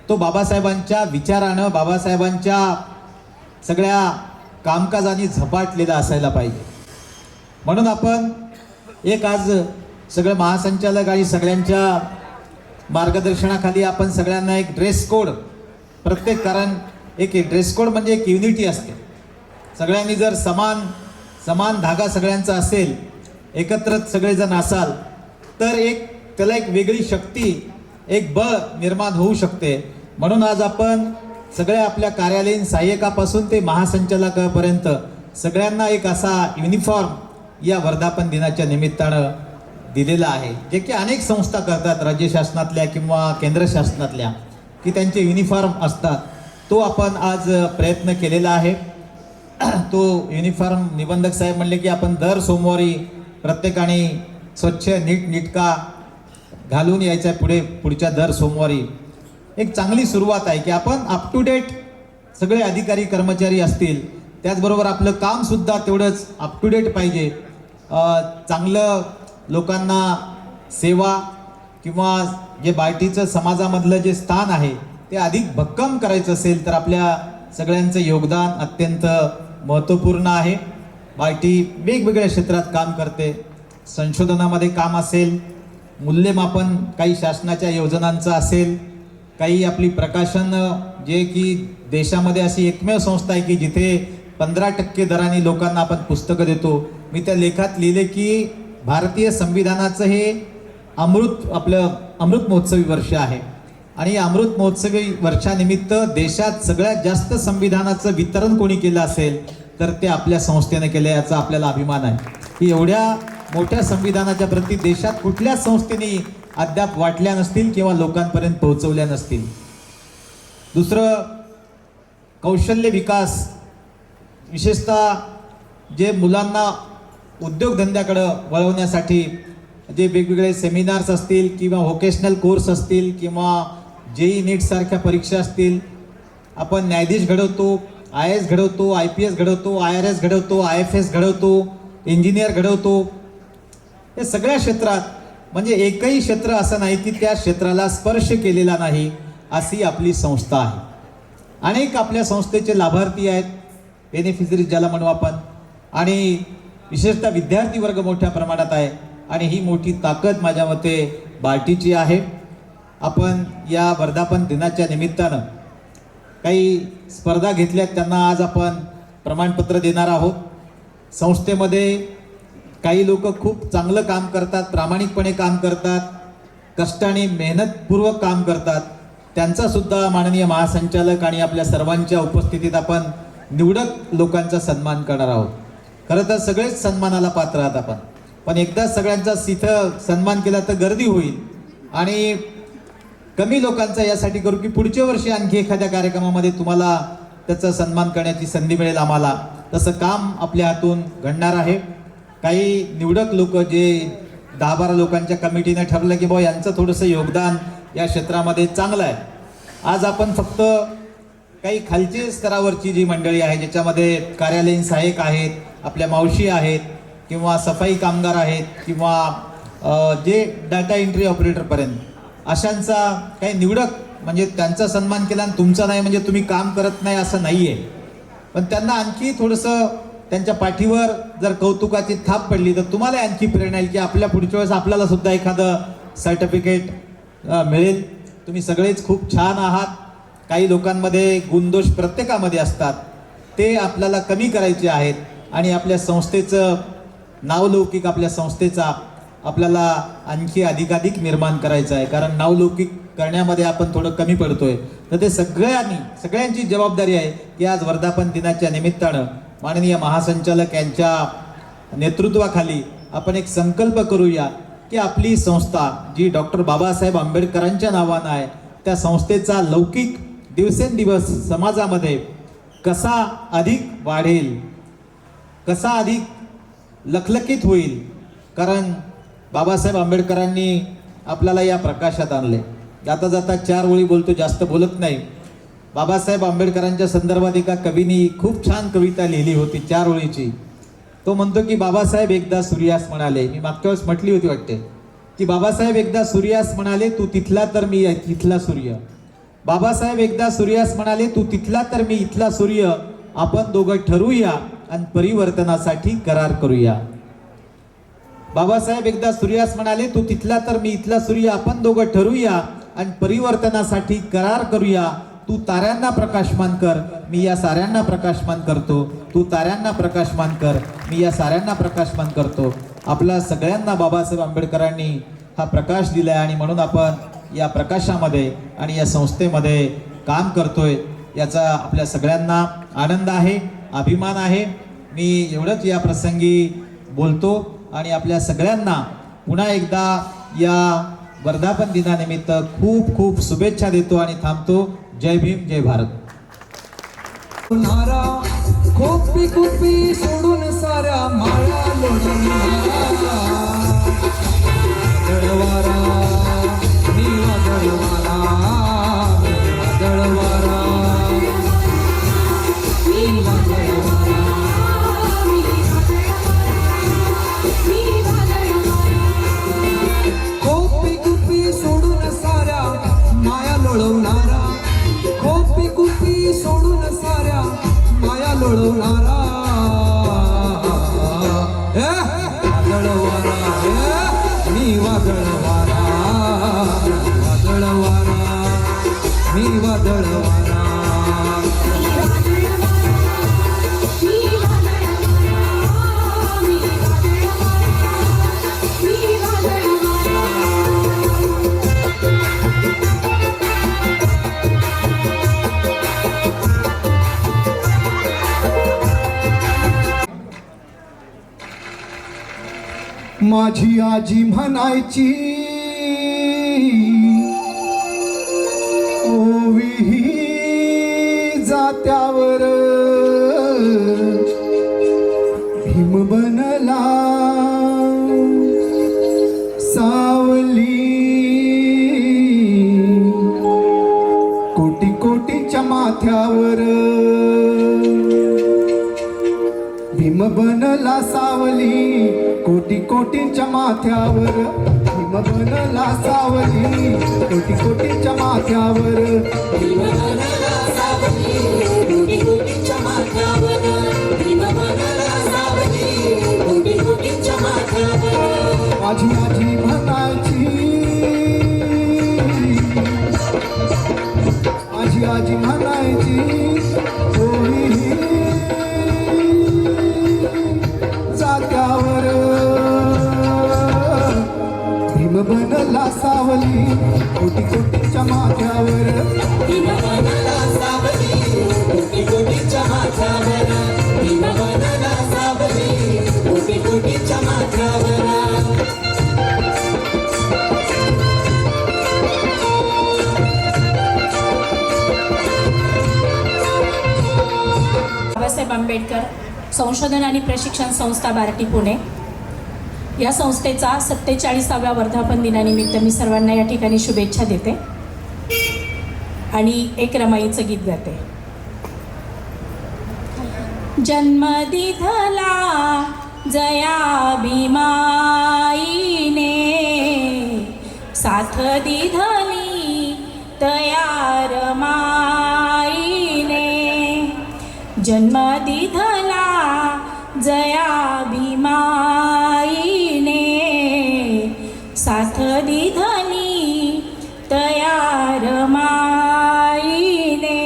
तो बाबासाहेबांच्या विचारानं, बाबासाहेबांच्या सगळ्या कामकाजाने झपाटलेला असायला पाहिजे. म्हणून आपण एक आज सगळे महासंचालक आणि सगळ्यांच्या मार्गदर्शनाखाली आपण सगळ्यांना एक ड्रेस कोड प्रत्येक, कारण एक ड्रेस कोड म्हणजे एक युनिटी असते. सगळ्यांनी जर समान धागा सगळ्यांचा असेल, एकत्र सगळेजण असाल तर त्याला एक वेगळी शक्ती, एक बळ निर्माण होऊ शकते. म्हणून आज आपण सगळ्या आपल्या कार्यालयीन सहाय्यकापासून ते महासंचालकापर्यंत सगळ्यांना एक असा युनिफॉर्म या वर्धापन दिनाच्या निमित्तानं दिलेला आहे, जे की अनेक संस्था करतात, राज्य शासनातल्या किंवा केंद्र शासनातल्या, की त्यांचे युनिफॉर्म असतात. तो आपण आज प्रयत्न केलेला आहे. तो युनिफॉर्म निबंधक साहेब म्हणले की आपण दर सोमवारी प्रत्येकाने स्वच्छ नीटनेटका घालून यायचा पुढच्या दर सोमवारी. एक चांगली सुरुवात आहे की आपण अप टू डेट सगळे अधिकारी कर्मचारी असतील, त्याचबरोबर आपलं कामसुद्धा तेवढंच अप टू डेट पाहिजे. चांगलं लोकांना सेवा किंवा जे बार्टीचं समाजामधलं जे स्थान आहे ते अधिक भक्कम करायचं असेल तर आपल्या सगळ्यांचं योगदान अत्यंत महत्त्वपूर्ण आहे. बार्टी वेगवेगळ्या क्षेत्रात काम करते. संशोधनामध्ये काम असेल, मूल्यमापन काही शासनाच्या योजनांचं असेल, काही आपली प्रकाशन, जे की देशामध्ये अशी एकमेव संस्था आहे की जिथे 15% दराने लोकांना आपण पुस्तकं देतो. मी त्या लेखात लिहिले की भारतीय संविधानाचं हे आपलं अमृत महोत्सवी वर्ष आहे आणि या अमृत महोत्सवी वर्षानिमित्त देशात सगळ्यात जास्त संविधानाचं वितरण कोणी केलं असेल तर ते आपल्या संस्थेने केलं, याचा आपल्याला अभिमान आहे की एवढ्या मोठ्या संविधानाच्या प्रती देशात कुठल्याच संस्थेने अद्याप वाटल्या नसतील किंवा लोकांपर्यंत पोहोचवल्या नसतील. दुसरं, कौशल्य विकास, विशेषतः जे मुलांना उद्योगधंद्याकडं वळवण्यासाठी जे वेगवेगळे सेमिनार्स असतील किंवा व्होकेशनल कोर्स असतील किंवा JEE नीट सारख्या परीक्षा असतील, आपण न्यायाधीश घडवतो, IAS घडवतो, IPS घडवतो, IRS घडवतो, IFS घडवतो, इंजिनियर घडवतो. हे सगळ्या क्षेत्रात म्हणजे एकही क्षेत्र असं नाही की त्या क्षेत्राला स्पर्श केलेला नाही अशी आपली संस्था आहे. अनेक आपल्या संस्थेचे लाभार्थी आहेत, बेनिफिशरीज ज्याला म्हणू आपण, आणि विशेषतः विद्यार्थी वर्ग मोठ्या प्रमाणात आहे आणि ही मोठी ताकद माझ्या मते बार्टीची आहे. आपण या वर्धापन दिनाच्या निमित्तानं काही स्पर्धा घेतल्यात, त्यांना आज आपण प्रमाणपत्र देणार आहोत. संस्थेमध्ये काही लोक खूप चांगलं काम करतात, प्रामाणिकपणे काम करतात, कष्टाने मेहनतपूर्वक काम करतात. त्यांचा सुद्धा माननीय महासंचालक आणि आपल्या सर्वांच्या उपस्थितीत आपण निवडक लोकांचा सन्मान करणार आहोत. खरं तर सगळेच सन्मानाला पात्र आहात आपण, पण एकदा सगळ्यांचा इथं सन्मान केला तर गर्दी होईल आणि कमी लोकांचा यासाठी करू की पुढच्या वर्षी आणखी एखाद्या कार्यक्रमामध्ये तुम्हाला त्याचा सन्मान करण्याची संधी मिळेल आम्हाला. तसं काम आपल्या हातून घडणार आहे. काही निवडक लोक जे 10-12 लोकांच्या कमिटीने ठरलं की बाबा यांचं थोडंसं योगदान या क्षेत्रामध्ये चांगलं आहे. आज आपण फक्त काही खालची स्तरावरची जी मंडळी आहे, ज्याच्यामध्ये कार्यालयीन सहाय्यक आहेत, आपल्या मावशी आहेत किंवा सफाई कामगार आहेत किंवा जे डाटा एंट्री ऑपरेटरपर्यंत, अशांचा काही निवडक म्हणजे त्यांचा सन्मान केला आणि तुमचा नाही म्हणजे तुम्ही काम करत नाही असं नाही आहे. पण त्यांना आणखी थोडंसं त्यांच्या पाठीवर जर कौतुकाची थाप पडली तर तुम्हाला आणखी प्रेरणा येईल की आपल्या पुढच्या वेळेस आपल्याला सुद्धा एखादं सर्टिफिकेट मिळेल. तुम्ही सगळेच खूप छान आहात. काही लोकांमध्ये गुणदोष प्रत्येकामध्ये असतात, ते आपल्याला कमी करायचे आहेत आणि आपल्या संस्थेचं नावलौकिक, आपल्या संस्थेचा आपल्याला आणखी अधिकाधिक निर्माण करायचं आहे. कारण नावलौकिक करण्यामध्ये आपण थोडं कमी पडतोय. तर ते सगळ्यांची जबाबदारी आहे की आज वर्धापन दिनाच्या निमित्तानं माननीय महासंचालक यांच्या नेतृत्वाखाली आपण एक संकल्प करूया की आपली संस्था जी डॉक्टर बाबासाहेब आंबेडकरांच्या नावानं आहे, त्या संस्थेचा लौकिक दिवसेंदिवस समाजामध्ये कसा अधिक वाढेल, कसा अधिक लखलखित होईल. कारण बाबासाहेब आंबेडकरांनी आपल्याला या प्रकाशात आणले. जाता जाता 4 ओळी बोलतो, जास्त बोलत नाही. बाबासाहेब आंबेडकरांच्या संदर्भात एका कवीनी खूप छान कविता लिहिली होती 4 ओळीची. तो म्हणतो की बाबासाहेब एकदा सूर्यास म्हणाले, मी मागच्या वेळेस म्हटली होती वाटते, की बाबासाहेब एकदा सूर्यास म्हणाले तू तिथला तर मी इथला सूर्य. बाबासाहेब एकदा सूर्यास म्हणाले तू तिथला तर मी इथला सूर्य. आपण दोघं ठरवूया आणि परिवर्तनासाठी करार करूया. बाबासाहेब एकदा सूर्यास म्हणाले, तू तिथला तर मी इथला सूर्य, आपण दोघं ठरवूया आणि परिवर्तनासाठी करार करूया. तू ताऱ्यांना प्रकाशमान कर, मी या साऱ्यांना प्रकाशमान करतो. तू ताऱ्यांना प्रकाशमान कर, मी या साऱ्यांना प्रकाशमान करतो. आपल्या सगळ्यांना बाबासाहेब आंबेडकरांनी हा प्रकाश दिलाय आणि म्हणून आपण या प्रकाशामध्ये आणि या संस्थेमध्ये काम करतोय. याचा आपल्या सगळ्यांना आनंद आहे, अभिमान आहे. मी एवढंच या प्रसंगी बोलतो आणि आपल्या सगळ्यांना पुन्हा एकदा या वर्धापन दिनानिमित्त खूप खूप शुभेच्छा देतो आणि थांबतो. जय भीम, जय भारत. नारा खोपी कुपी सोडून साऱ्या माळा लोणारा दळवारा निवा दळवारा दळवारा निवा दळवारा खोपी कुपी सोडून साऱ्या माया लोळवणारा खोपी कुपी सोडून साऱ्या माया लोळवणारा वादळवारा मी वादळवारा वादळवारा मी वादळवारा माझी आजी म्हणायची ओवी जात्यावर भीम बनला सावली कोटी कोटीच्या माथ्यावर भीम बनला सावली कोटी कोटीच्या माथ्यावर भीम बनला सावली कोटी कोटीच्या माथ्यावर भीम बनला सावली कोटी कोटीच्या माथ्यावर भीम बनला सावली कोटी कोटीच्या माथ्यावर माझी आजी म्हणायची माझी आजी म्हणायची ओही जात्यावर भीम बनला सावली कोटी कोटीच्या माथ्यावर भीम बनला सावली कोटी कोटीच्या माथ्यावर भीम बनला सावली कोटी कोटीच्या माथ्यावर बाबासाहेब आंबेडकर संशोधन आणि प्रशिक्षण संस्था बार्टी पुणे या संस्थेचा 47व्या वर्धापन दिनानिमित्त मी सर्वांना या ठिकाणी शुभेच्छा देते आणि एक रमाईचं गीत गाते. जन्म दिधला जया भीमाईने साथ दिधली तयार माईने जन्म दिधला जया भीमाईने साथ दिधली तयार माईने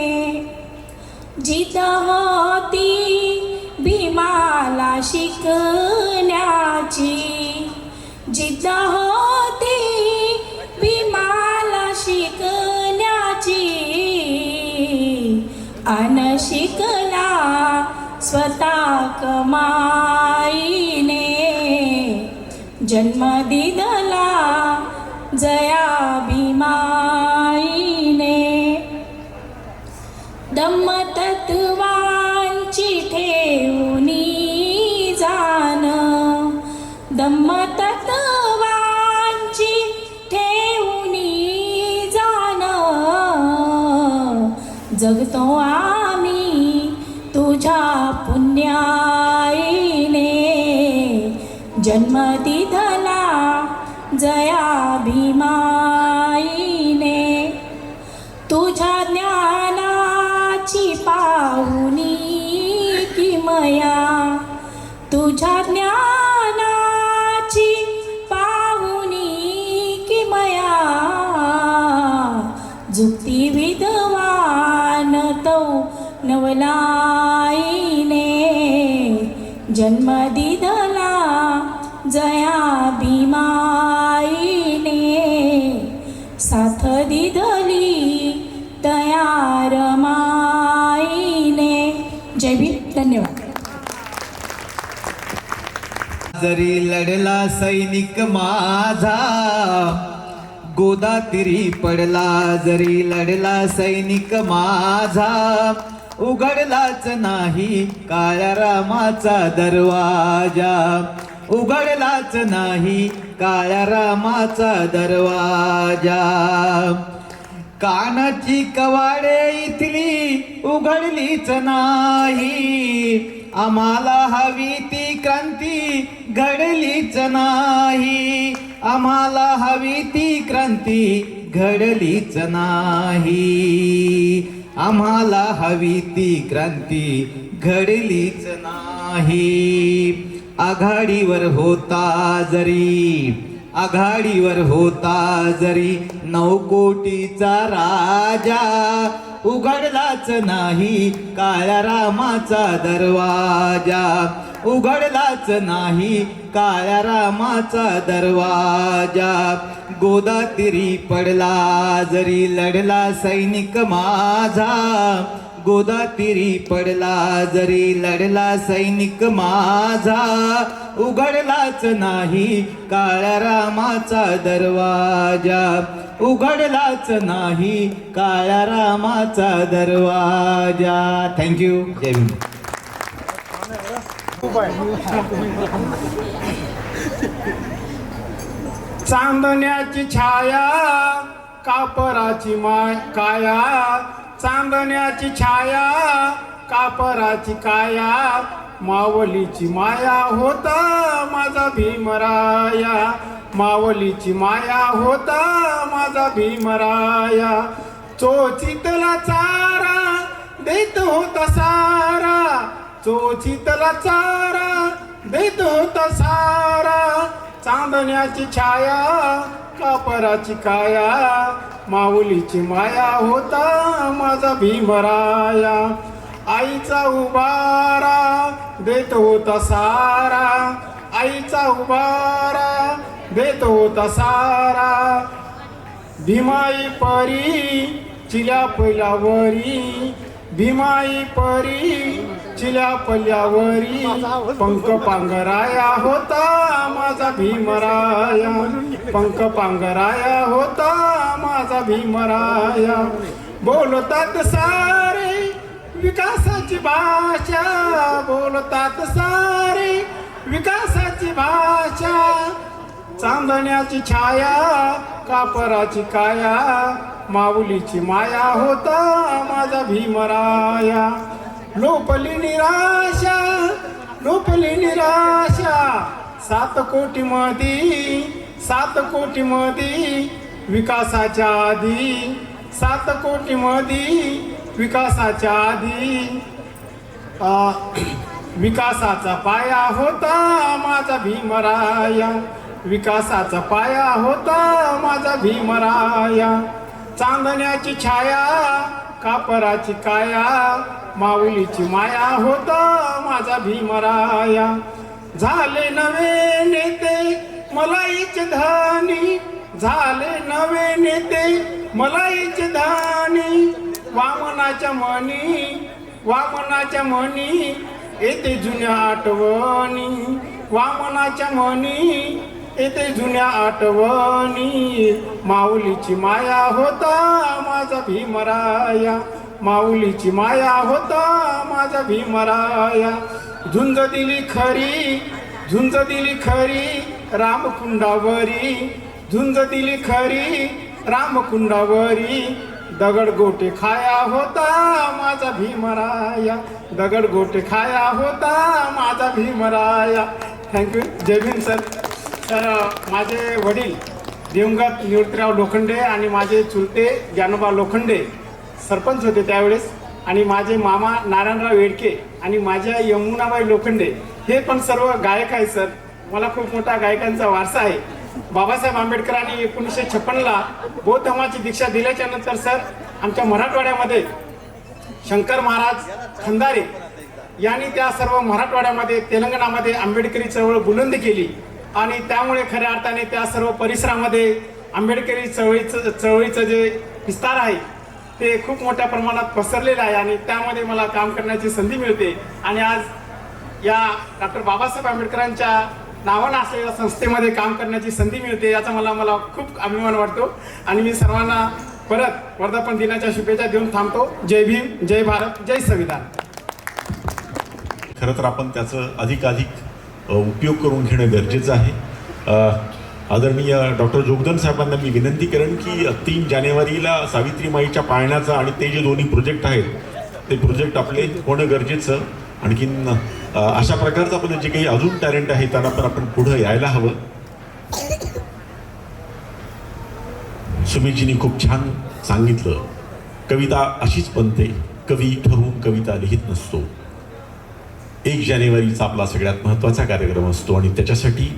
जिद होती भीमाला शिकण्याची जिद होती भीमाला शिकण्याची अन शिकला स्वतः कमाईने जन्म दिधला जया भीमाईने धम्म तत्वांची ठेवणी जाण धम्म तत्वांची ठेवणी जाण जगतो आम्ही तुझ्या पुण्याईने जन्म दिधला जया भीमाईने तुझ्या ज्ञानाची पाहुणी तुझ्या ज्ञानाची पाहुणी किमया जुक्ती विद्वान तो नवलाईने जन्म दिधला जया भीमाईने साथ दिधली तयार माईने. जय भीम. धन्यवाद. जरी लढला सैनिक माझा गोदातीरी पडला, जरी लढला सैनिक माझा उघडलाच नाही काळ्या रामाचा दरवाजा, उघडलाच नाही काळ्या रामाचा दरवाजा. कानाची कवाडे इथली उघडलीच नाही, आम्हाला हवी ती क्रांती घडलीच नाही, आम्हाला हवी ती क्रांती घडलीच नाही, आम्हाला हवी ती क्रांती घडलीच नाही. आघाडीवर होता जरी, आघाडीवर होता जरी 9 कोटीचा राजा, उघडलाच नाही काळ्या रामाचा दरवाजा, उघडलाच नाही काळ्या रामाचा दरवाजा. गोदातीरी पडला जरी लढला सैनिक माझा, गोदातीरी पडला जरी लढला सैनिक माझा, उघडलाच नाही काळ्या रामाचा दरवाजा, उघडलाच नाही काळ्या रामाचा दरवाजा. थँक्यू. जय भीम. चांदण्याची छाया कापराची काया, चांदण्याची छाया कापराची काया, मावलीची माया होता माझा भीमराया, मावलीची माया होता माझा भीमराया. चोचितला चारा देत होता सारा, चोचितला चारा देत होता सारा. चांदण्याची छाया कापराची काया, माऊलीची माया होता माझा भीमराया. आईचा उबारा देत होता सारा, आईचा उबारा देत होता सारा. भीमाई परी चिल्या पल्यावरी, भीमाई परी चिल्या पल्यावरी, पंख पांघराया होता माझा भीमराया, पंख पांघराया होता माझा भीमराया. बोलतात सारे विकासाची भाषा, बोलतात सारे विकासाची भाषा. चांदण्याची छाया कापराची काया, माऊलीची माया होता माझा भीमराया. लोपली निराशा, लोपली निराशा, 7 कोटी मधी, 7 कोटी मधी विकासाच्या आधी, 7 कोटी मधी विकासाच्या आधी. विकासाचा पाया होता माझा भीमराया, विकासाचा पाया होता माझा भीमराया. चांदण्याची छाया कापराची काया, माऊलीची माया होता माझा भीमराया. झाले नवे नेते मलाईच धानी, झाले नवे नेते मलाईच धानी. वामनाच्या मनी, वामनाच्या मनी येते जुन्या आठवणी, वामनाच्या मनी येते जुन्या आठवणी. माऊलीची माया होता माझा भीमराया, माऊलीची माया होता माझा भीमराया. झुंज दिली खरी, झुंज दिली खरी रामकुंडावरी, झुंज दिली खरी रामकुंडावरी. दगड गोटे खाया होता माझा भीमराया, दगड गोटे खाया होता माझा भीमराया. थँक्यू. जय भीम सर. तर माझे वडील दिवंगत निवृत्तीराव लोखंडे आणि माझे चुलते ज्ञानोबा लोखंडे सरपंच होते त्यावेळेस, आणि माझे मामा नारायणराव येडके आणि माझ्या यमुनाबाई लोखंडे हे पण सर्व गायक आहे सर. मला खूप मोठा गायकांचा वारसा आहे. बाबासाहेब आंबेडकरांनी 1956ला बौद्ध धर्माची दीक्षा दिल्याच्या नंतर सर आमच्या मराठवाड्यामध्ये शंकर महाराज खंदारे यांनी त्या सर्व मराठवाड्यामध्ये तेलंगणामध्ये आंबेडकरी चळवळ बुलंद केली आणि त्यामुळे खऱ्या अर्थाने त्या सर्व परिसरामध्ये आंबेडकरी चळवळीचं जे विस्तार आहे ते खूप मोठ्या प्रमाणात पसरलेलं आहे आणि त्यामध्ये मला काम करण्याची संधी मिळते. आणि आज या डॉक्टर बाबासाहेब आंबेडकरांच्या नावानं असलेल्या संस्थेमध्ये काम करण्याची संधी मिळते याचा मला खूप अभिमान वाटतो. आणि मी सर्वांना परत वर्धापन दिनाच्या शुभेच्छा देऊन थांबतो. जय भीम, जय भारत, जय संविधान. खरं तर आपण त्याचं अधिकाधिक उपयोग करून घेणं गरजेचं आहे. आदरणीय डॉक्टर जोगदंड साहेबांना मी विनंती करेन की 3 जानेवारीला सावित्रीमाईच्या पाळण्याचा आणि ते जे दोन्ही प्रोजेक्ट आहेत ते प्रोजेक्ट आपले होणं गरजेचं. आणखीन अशा प्रकारचं आपलं जे काही अजून टॅलेंट आहे त्यांना पण आपण पुढं यायला हवं. सुमेशजींनी खूप छान सांगितलं, कविता अशीच बनते, कवी ठरवून कविता लिहित नसतो. 1 जानेवारीचा आपला सगळ्यात महत्त्वाचा कार्यक्रम असतो आणि त्याच्यासाठी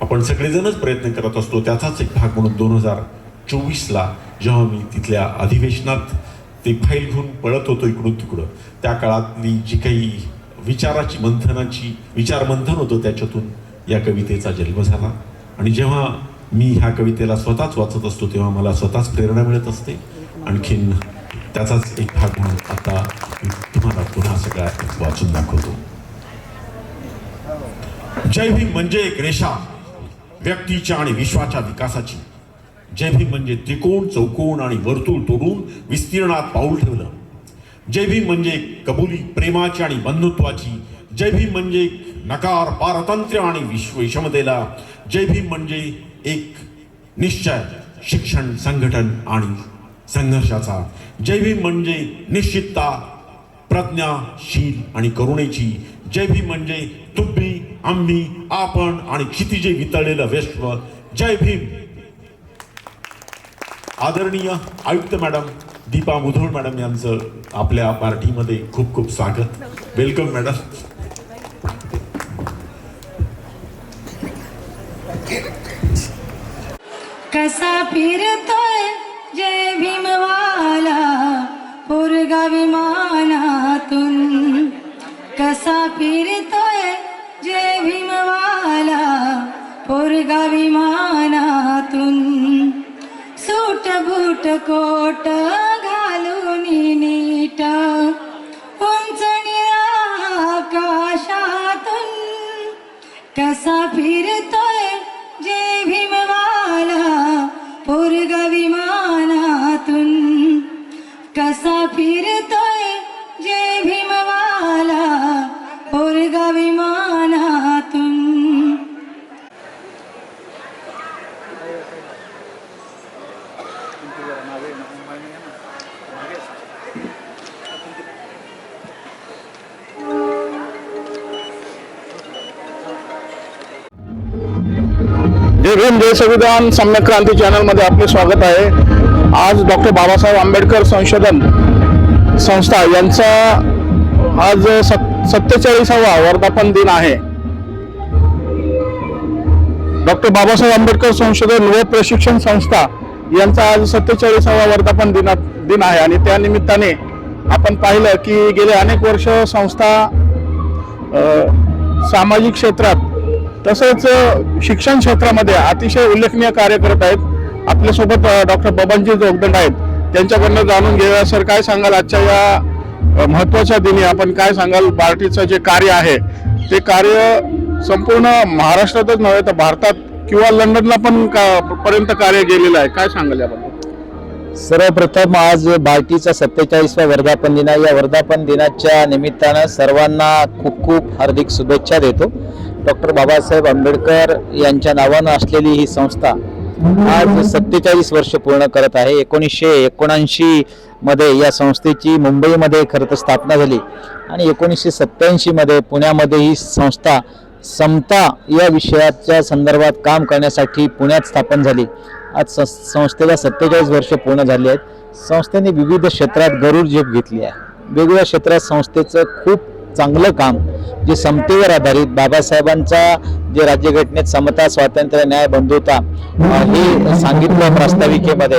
आपण सगळेजणच प्रयत्न करत असतो. त्याचाच एक भाग म्हणून 2024ला जेव्हा मी तिथल्या अधिवेशनात ते फाईल घेऊन पळत होतो इकडून तिकडं, त्या काळातली जी काही विचारमंथन होतं त्याच्यातून या कवितेचा जन्म झाला. आणि जेव्हा मी ह्या कवितेला स्वतःच वाचत असतो तेव्हा मला स्वतःच प्रेरणा मिळत असते. आणखीन त्याचाच एक भाग म्हणून आता मी तुम्हाला पुन्हा सगळ्या वाचून दाखवतो. जय भीम म्हणजे एक रेषा व्यक्तीच्या आणि विश्वाच्या विकासाची. जय भीम म्हणजे त्रिकोण, चौकोन आणि वर्तुळ तोडून विस्तीर्णात पाऊल ठेवलं. जय भीम म्हणजे कबुली प्रेमाची आणि बंधुत्वाची. जय भीम म्हणजे नकार पारतंत्र्य आणि विषमतेला. जय भीम म्हणजे एक निश्चय शिक्षण, संघटन आणि संघर्षाचा. जय भीम म्हणजे निश्चितता, प्रज्ञाशील आणि करुणेची. जय भीम म्हणजे तुम्ही, आम्ही, आपण आणि क्षितिजे वितळलेलं विश्व. जय भीम. आदरणीय आयुक्त मॅडम दीपा मुधोळ मॅडम यांचं आपल्या पार्टीमध्ये खूप खूप स्वागत. Welcome madam. कसा फिरतोय जय भीमवाला पोरगा विमानातून. कसा फिरतोय जय भीमवाला पोरगा विमानातून. सूट बूट कोट घालून नीट उंच आकाशातून. कसा फिरतोय जय भीमवाला पोरगा विमानातून. कसा फिरतोय जय भीमवाला पोरगा विमानातून. जय भीम जय संविधान सम्यक क्रांती चॅनलमध्ये आपले स्वागत आहे. आज डॉक्टर बाबासाहेब आंबेडकर संशोधन संस्था यांचा आज 47वा वर्धापन दिन आहे. डॉक्टर बाबासाहेब आंबेडकर संशोधन व प्रशिक्षण संस्था यांचा आज 47वा वर्धापन दिन आहे आणि त्या निमित्ताने आपण पाहिलं की गेले अनेक वर्ष संस्था सामाजिक क्षेत्रात तसेच शिक्षण क्षेत्रामध्ये अतिशय उल्लेखनीय कार्य करत आहेत. आपल्यासोबत डॉक्टर बबनजी जोगदंड आहेत. त्यांच्याकडनं जाणून घेऊया. सर, काय सांगाल आजच्या या महत्त्वाच्या दिनी? आपण काय सांगाल बार्टीचं जे कार्य आहे ते कार्य संपूर्ण महाराष्ट्रातच नव्हे तर भारतात किंवा लंडनला पण पर्यंत कार्य गेलेलं आहे. काय सांगाल याबद्दल? सर्वप्रथम आज बार्टीचा 47वा वर्धापन दिन आहे. या वर्धापन दिनाच्या निमित्तानं सर्वांना खूप खूप हार्दिक शुभेच्छा देतो. डॉक्टर बाबासाहेब आंबेडकर यांच्या नावानं असलेली ही संस्था आज 47 वर्ष पूर्ण करत आहे. 1979 मध्ये या संस्थेची मुंबईमध्ये खरं तर स्थापना झाली आणि 1987 मध्ये पुण्यामध्ये ही संस्था समता या विषयाच्या संदर्भात काम करण्यासाठी पुण्यात स्थापन झाली. आज संस्थेला 47 वर्ष पूर्ण झाली आहेत. संस्थेने विविध क्षेत्रात गरुड झेप घेतली आहे. वेगवेगळ्या क्षेत्रात संस्थेचं खूप चांगलं काम, जे समतेवर आधारित बाबासाहेबांचा जे राज्यघटनेत समता, स्वातंत्र्य, न्याय, बंधुता हे सांगितलं प्रास्ताविकेमध्ये,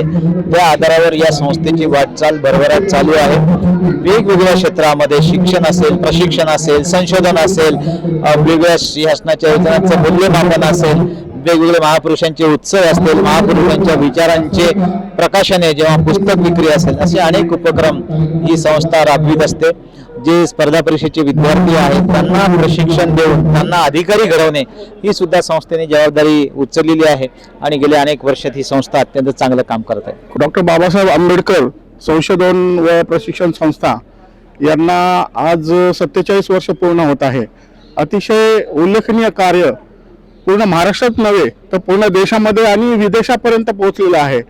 त्या आधारावर या संस्थेची वाटचाल भरभराट चालू आहे. वेगवेगळ्या क्षेत्रामध्ये शिक्षण असेल, प्रशिक्षण असेल, संशोधन असेल, वेगवेगळ्या शासनाच्या योजनांचं मूल्यमापन असेल, वेगवेगळे महापुरुषांचे उत्सव असतील, महापुरुषांच्या विचारांचे प्रकाशने, जेव्हा पुस्तक विक्री असेल, असे अनेक उपक्रम ही संस्था राबवित असते. जे स्पर्धा परीक्षेचे विद्यार्थी आहेत त्यांना प्रशिक्षण देऊन त्यांना अधिकारी घडवणे ही सुद्धा संस्थेने जबाबदारी उचललेली आहे आणि गेल्या अनेक वर्षात ही संस्था अत्यंत चांगलं काम करत आहे. डॉक्टर बाबासाहेब आंबेडकर संशोधन व प्रशिक्षण संस्था यांना आज 47 वर्ष पूर्ण होत आहे. अतिशय उल्लेखनीय कार्य पूर्ण महाराष्ट्रात नव्हे तर पूर्ण देशामध्ये आणि विदेशापर्यंत पोहोचलेलं आहे.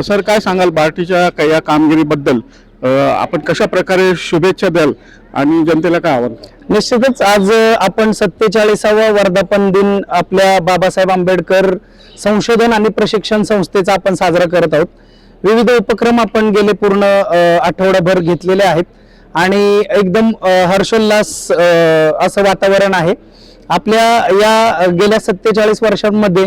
सर, काय सांगाल बार्टीच्या या कामगिरीबद्दल? आपण कशा प्रकारे शुभेच्छा द्याल आणि जनतेला काय आव्हान? निश्चितच आज आपण 47वा वर्धापन दिन आपल्या बाबासाहेब आंबेडकर संशोधन आणि प्रशिक्षण संस्थेचा आपण साजरा करत आहोत. विविध उपक्रम आपण गेले पूर्ण आठवडाभर घेतलेले आहेत आणि एकदम हर्षोल्लास असं वातावरण आहे. आपल्या या गेल्या 47 वर्षांमध्ये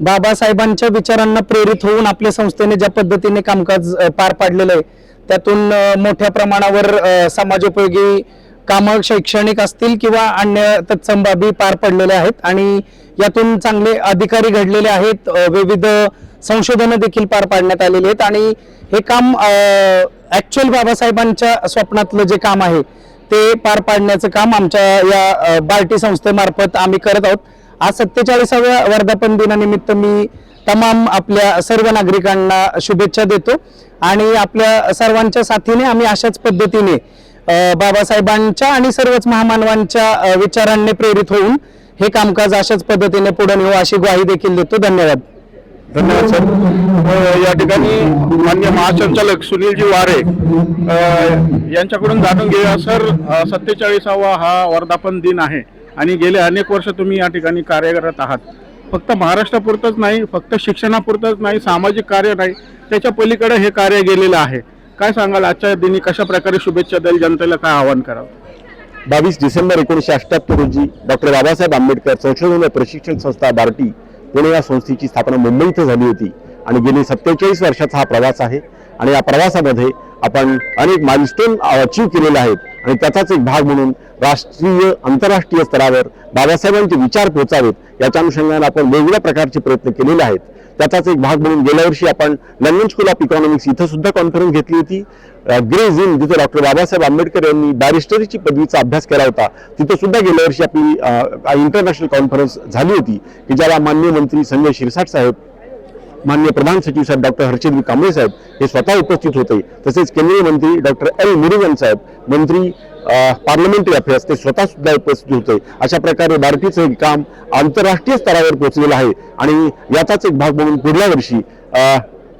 बाबासाहेबांच्या विचारांना प्रेरित होऊन आपल्या संस्थेने ज्या पद्धतीने कामकाज पार पाडलेलं आहे त्यातून मोठ्या प्रमाणावर समाजोपयोगी कामं शैक्षणिक असतील किंवा अन्य तत्सम बाबी पार पडलेल्या आहेत आणि यातून चांगले अधिकारी घडलेले आहेत. विविध संशोधनं देखील पार पाडण्यात आलेली आहेत आणि हे काम ऍक्च्युअल बाबासाहेबांच्या स्वप्नातलं जे काम आहे ते पार पाडण्याचं काम आमच्या या बार्टी संस्थेमार्फत आम्ही करत आहोत. आज 47व्या वर्धापन दिनानिमित्त मी तमाम आपल्या सर्व नागरिकांना शुभेच्छा देतो आणि आपल्या सर्वांच्या साथीने आम्ही अशाच पद्धतीने बाबासाहेबांच्या आणि सर्वच महामानवांच्या विचारांनी प्रेरित होऊन हे कामकाज अशाच पद्धतीने पुढे नेऊ अशी ग्वाही देखील देतो. धन्यवाद. धन्यवाद सर. या ठिकाणी माननीय महासंचालक सुनीलजी वारे यांच्याकडून जाणून घेऊया. सर, 47वा हा वर्धापन दिन आहे आणि गेले अनेक वर्ष तुम्ही या ठिकाणी कार्यरत आहात. फक्त महाराष्ट्रापुरतंच नाही, फक्त शिक्षणापुरतंच नाही, सामाजिक कार्य नाही, त्याच्या पलीकडे हे कार्य गेलेलं आहे. काय सांगाल आजच्या दिनी कशा प्रकारे शुभेच्छा द्याल, जनतेला काय आवाहन करावं? 22 डिसेंबर 1978 रोजी डॉक्टर बाबासाहेब आंबेडकर संशोधन व प्रशिक्षण संस्था बार्टी पुणे या संस्थेची स्थापना मुंबई इथं झाली होती आणि गेली 47 वर्षाचा हा प्रवास आहे आणि या प्रवासामध्ये आपण अनेक माइलस्टोन अचीव्ह केलेले आहेत आणि त्याचाच एक भाग म्हणून राष्ट्रीय आंतरराष्ट्रीय स्तरावर बाबासाहेबांचे विचार पोहोचावेत याच्या अनुषंगाने आपण वेगवेगळ्या प्रकारचे प्रयत्न केलेले आहेत. त्याचाच एक भाग म्हणून गेल्या वर्षी आपण लंडन स्कूल ऑफ इकॉनॉमिक्स इथं सुद्धा कॉन्फरन्स घेतली होती. ग्रेज इन, जिथे डॉक्टर बाबासाहेब आंबेडकर यांनी बॅरिस्टरीची पदवीचा अभ्यास केला होता, तिथं सुद्धा गेल्या वर्षी आपली इंटरनॅशनल कॉन्फरन्स झाली होती की ज्याला माननीय मंत्री संजय शिरसाट साहेब, माननीय प्रधान सचिव साहेब डॉक्टर हर्षदीप कांबळे साहेब हे स्वतः उपस्थित होते. तसेच केंद्रीय मंत्री डॉक्टर एल मुरुगन साहेब, मंत्री पार्लमेंटरी अफेअर्स, ते स्वतः सुद्धा उपस्थित होते. अशा प्रकारे बार्टीचं एक काम आंतरराष्ट्रीय स्तरावर पोहोचलेलं आहे आणि याचाच एक भाग म्हणून पुढल्या वर्षी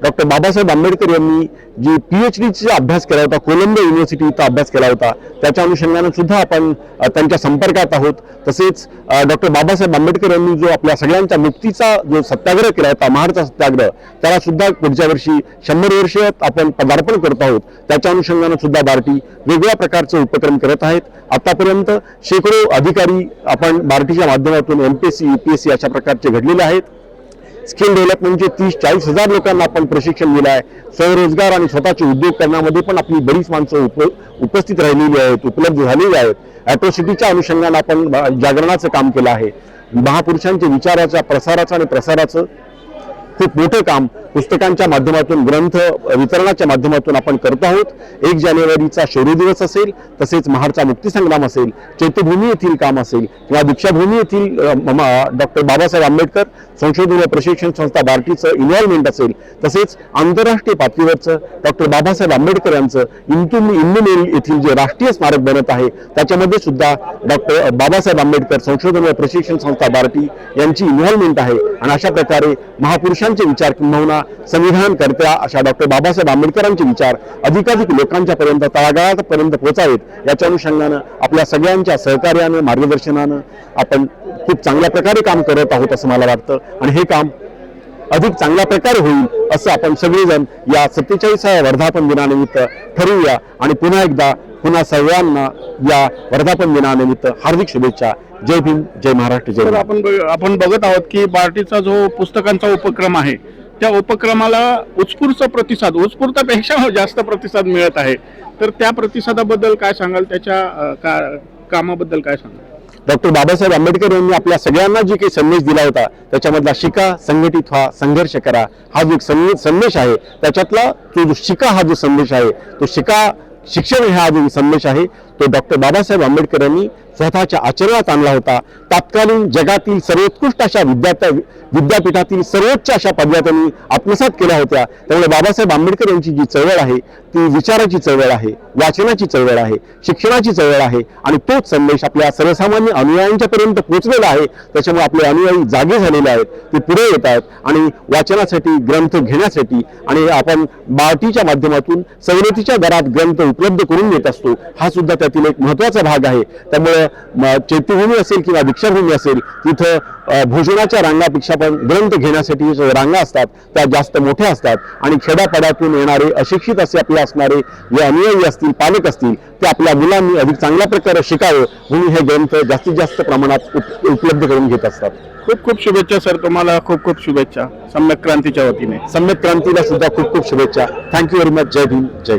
डॉक्टर बाबासाहेब आंबेडकर यांनी जी PhDचा अभ्यास केला होता, कोलंबो युनिव्हर्सिटी इथं अभ्यास केला होता, त्याच्या अनुषंगाने सुद्धा आपण त्यांच्या संपर्कात आहोत. तसेच डॉक्टर बाबासाहेब आंबेडकर यांनी जो आपल्या सगळ्यांच्या मुक्तीचा जो सत्याग्रह केला होता, महाडचा सत्याग्रह, त्याला सुद्धा पुढच्या वर्षी 100 वर्ष आपण पदार्पण करत आहोत. त्याच्या अनुषंगाने सुद्धा बार्टी वेगवेगळ्या प्रकारचे उपक्रम करत आहेत. आतापर्यंत शेकडो अधिकारी आपण बार्टीच्या माध्यमातून MPSC, UPSC अशा प्रकारचे घडलेले आहेत. स्किल डेव्हलपमेंटचे 30-40 हजार लोकांना आपण प्रशिक्षण दिलं आहे. स्वयंरोजगार आणि स्वतःचे उद्योग करण्यामध्ये पण आपली बरीच माणसं उपस्थित राहिलेली आहेत, उपलब्ध झालेली आहेत. ॲट्रॉसिटीच्या अनुषंगाने आपण जागरणाचं काम केलं आहे. महापुरुषांच्या विचाराच्या प्रसाराचं आणि प्रसाराचं खूप मोठं काम पुस्तकांच्या माध्यमातून, ग्रंथ वितरणाच्या माध्यमातून आपण करतो आहोत. 1 जानेवारीचा शौर्य दिवस असेल, तसेच महाडचा मुक्तीसंग्राम असेल, चैत्यभूमी येथील काम असेल किंवा दीक्षाभूमी येथील डॉक्टर बाबासाहेब आंबेडकर संशोधन व प्रशिक्षण संस्था बार्टीचं इन्व्हॉल्वमेंट असेल, तसेच आंतरराष्ट्रीय पातळीवरचं डॉक्टर बाबासाहेब आंबेडकर यांचं इंदुमिल येथील जे राष्ट्रीय स्मारक बनत आहे त्याच्यामध्ये सुद्धा डॉक्टर बाबासाहेब आंबेडकर संशोधन व प्रशिक्षण संस्था बार्टी यांची इन्व्हॉल्वमेंट आहे. आणि अशा प्रकारे महापुरुषांचे विचार किंवा संविधान करत्या अशा डॉक्टर बाबासाहेब आंबेडकरांचे विचार अधिकाधिक लोकांच्या पर्यंत, तळागाळापर्यंत पोहोचावेत याच्या अनुषंगानं आपल्या सगळ्यांच्या सहकार्यानं, मार्गदर्शनानं आपण खूप चांगल्या प्रकारे काम करत आहोत असं मला वाटतं आणि हे काम अधिक चांगल्या प्रकारे होईल असं आपण सगळेजण या 47व्या वर्धापन दिनानिमित्त ठरवूया आणि पुन्हा एकदा पुन्हा सर्वांना या वर्धापन दिनानिमित्त हार्दिक शुभेच्छा. जय भीम, जय महाराष्ट्र, जय तर हिंद. आपण बघत आहोत की बार्टीचा जो पुस्तकांचा उपक्रम आहे त्या उपक्रमाला उत्स्फूर्तपेक्षा जास्त प्रतिसाद मिळत आहे. तर त्या प्रतिसादाबद्दल काय सांगाल, त्याच्या कामाबद्दल काय सांगाल? डॉक्टर बाबासाहेब आंबेडकर यांनी आपल्या सगळ्यांना जे काही संदेश दिला होता त्याच्यामधला शिका, संघटित व्हा, संघर्ष करा हा जो एक संदेश आहे, त्याच्यातला तो जो शिका हा जो संदेश आहे, तो शिक्षण हा जो संदेश आहे तो डॉक्टर बाबासाहेब आंबेडकर यांनी स्वतःच्या आचरणात आणला होता. तत्कालीन जगातील सर्वोत्कृष्ट अशा विद्यापीठातील सर्वोच्च अशा पदव्या त्यांनी आत्मसात केल्या होत्या. त्यामुळे बाबासाहेब आंबेडकर यांची जी चळवळ आहे ती विचाराची चळवळ आहे, वाचनाची चळवळ आहे, शिक्षणाची चळवळ आहे आणि तोच संदेश आपल्या सर्वसामान्य अनुयायांच्यापर्यंत पोहोचलेला आहे. त्याच्यामुळे आपले अनुयायी जागे झालेले आहेत, ते पुढे येत आहेत आणि वाचनासाठी, ग्रंथ घेण्यासाठी आणि आपण बार्टीच्या माध्यमातून सवलतीच्या दरात ग्रंथ उपलब्ध करून देत असतो. हा सुद्धा त्यातील एक महत्त्वाचा भाग आहे. त्यामुळे चैत्यभूमी असेल किंवा दीक्षाभूमी असेल तिथं भोजनाच्या रांगापेक्षा पण ग्रंथ घेण्यासाठी ज्या रांगा असतात त्या जास्त मोठ्या असतात आणि खेड्यापाड्यातून येणारे अशिक्षित असे आपले असणारे जे अनुयायी असतील, पालक असतील, ते आपल्या मुलांनी अधिक चांगल्या प्रकारे शिकावं म्हणून हे ग्रंथ जास्तीत जास्त प्रमाणात उपलब्ध करून घेत असतात. खूप खूप शुभेच्छा सर, तुम्हाला खूप खूप शुभेच्छा सम्यक क्रांतीच्या वतीने. सम्यक क्रांतीला सुद्धा खूप खूप शुभेच्छा. Thank you very much. जय भीम, जय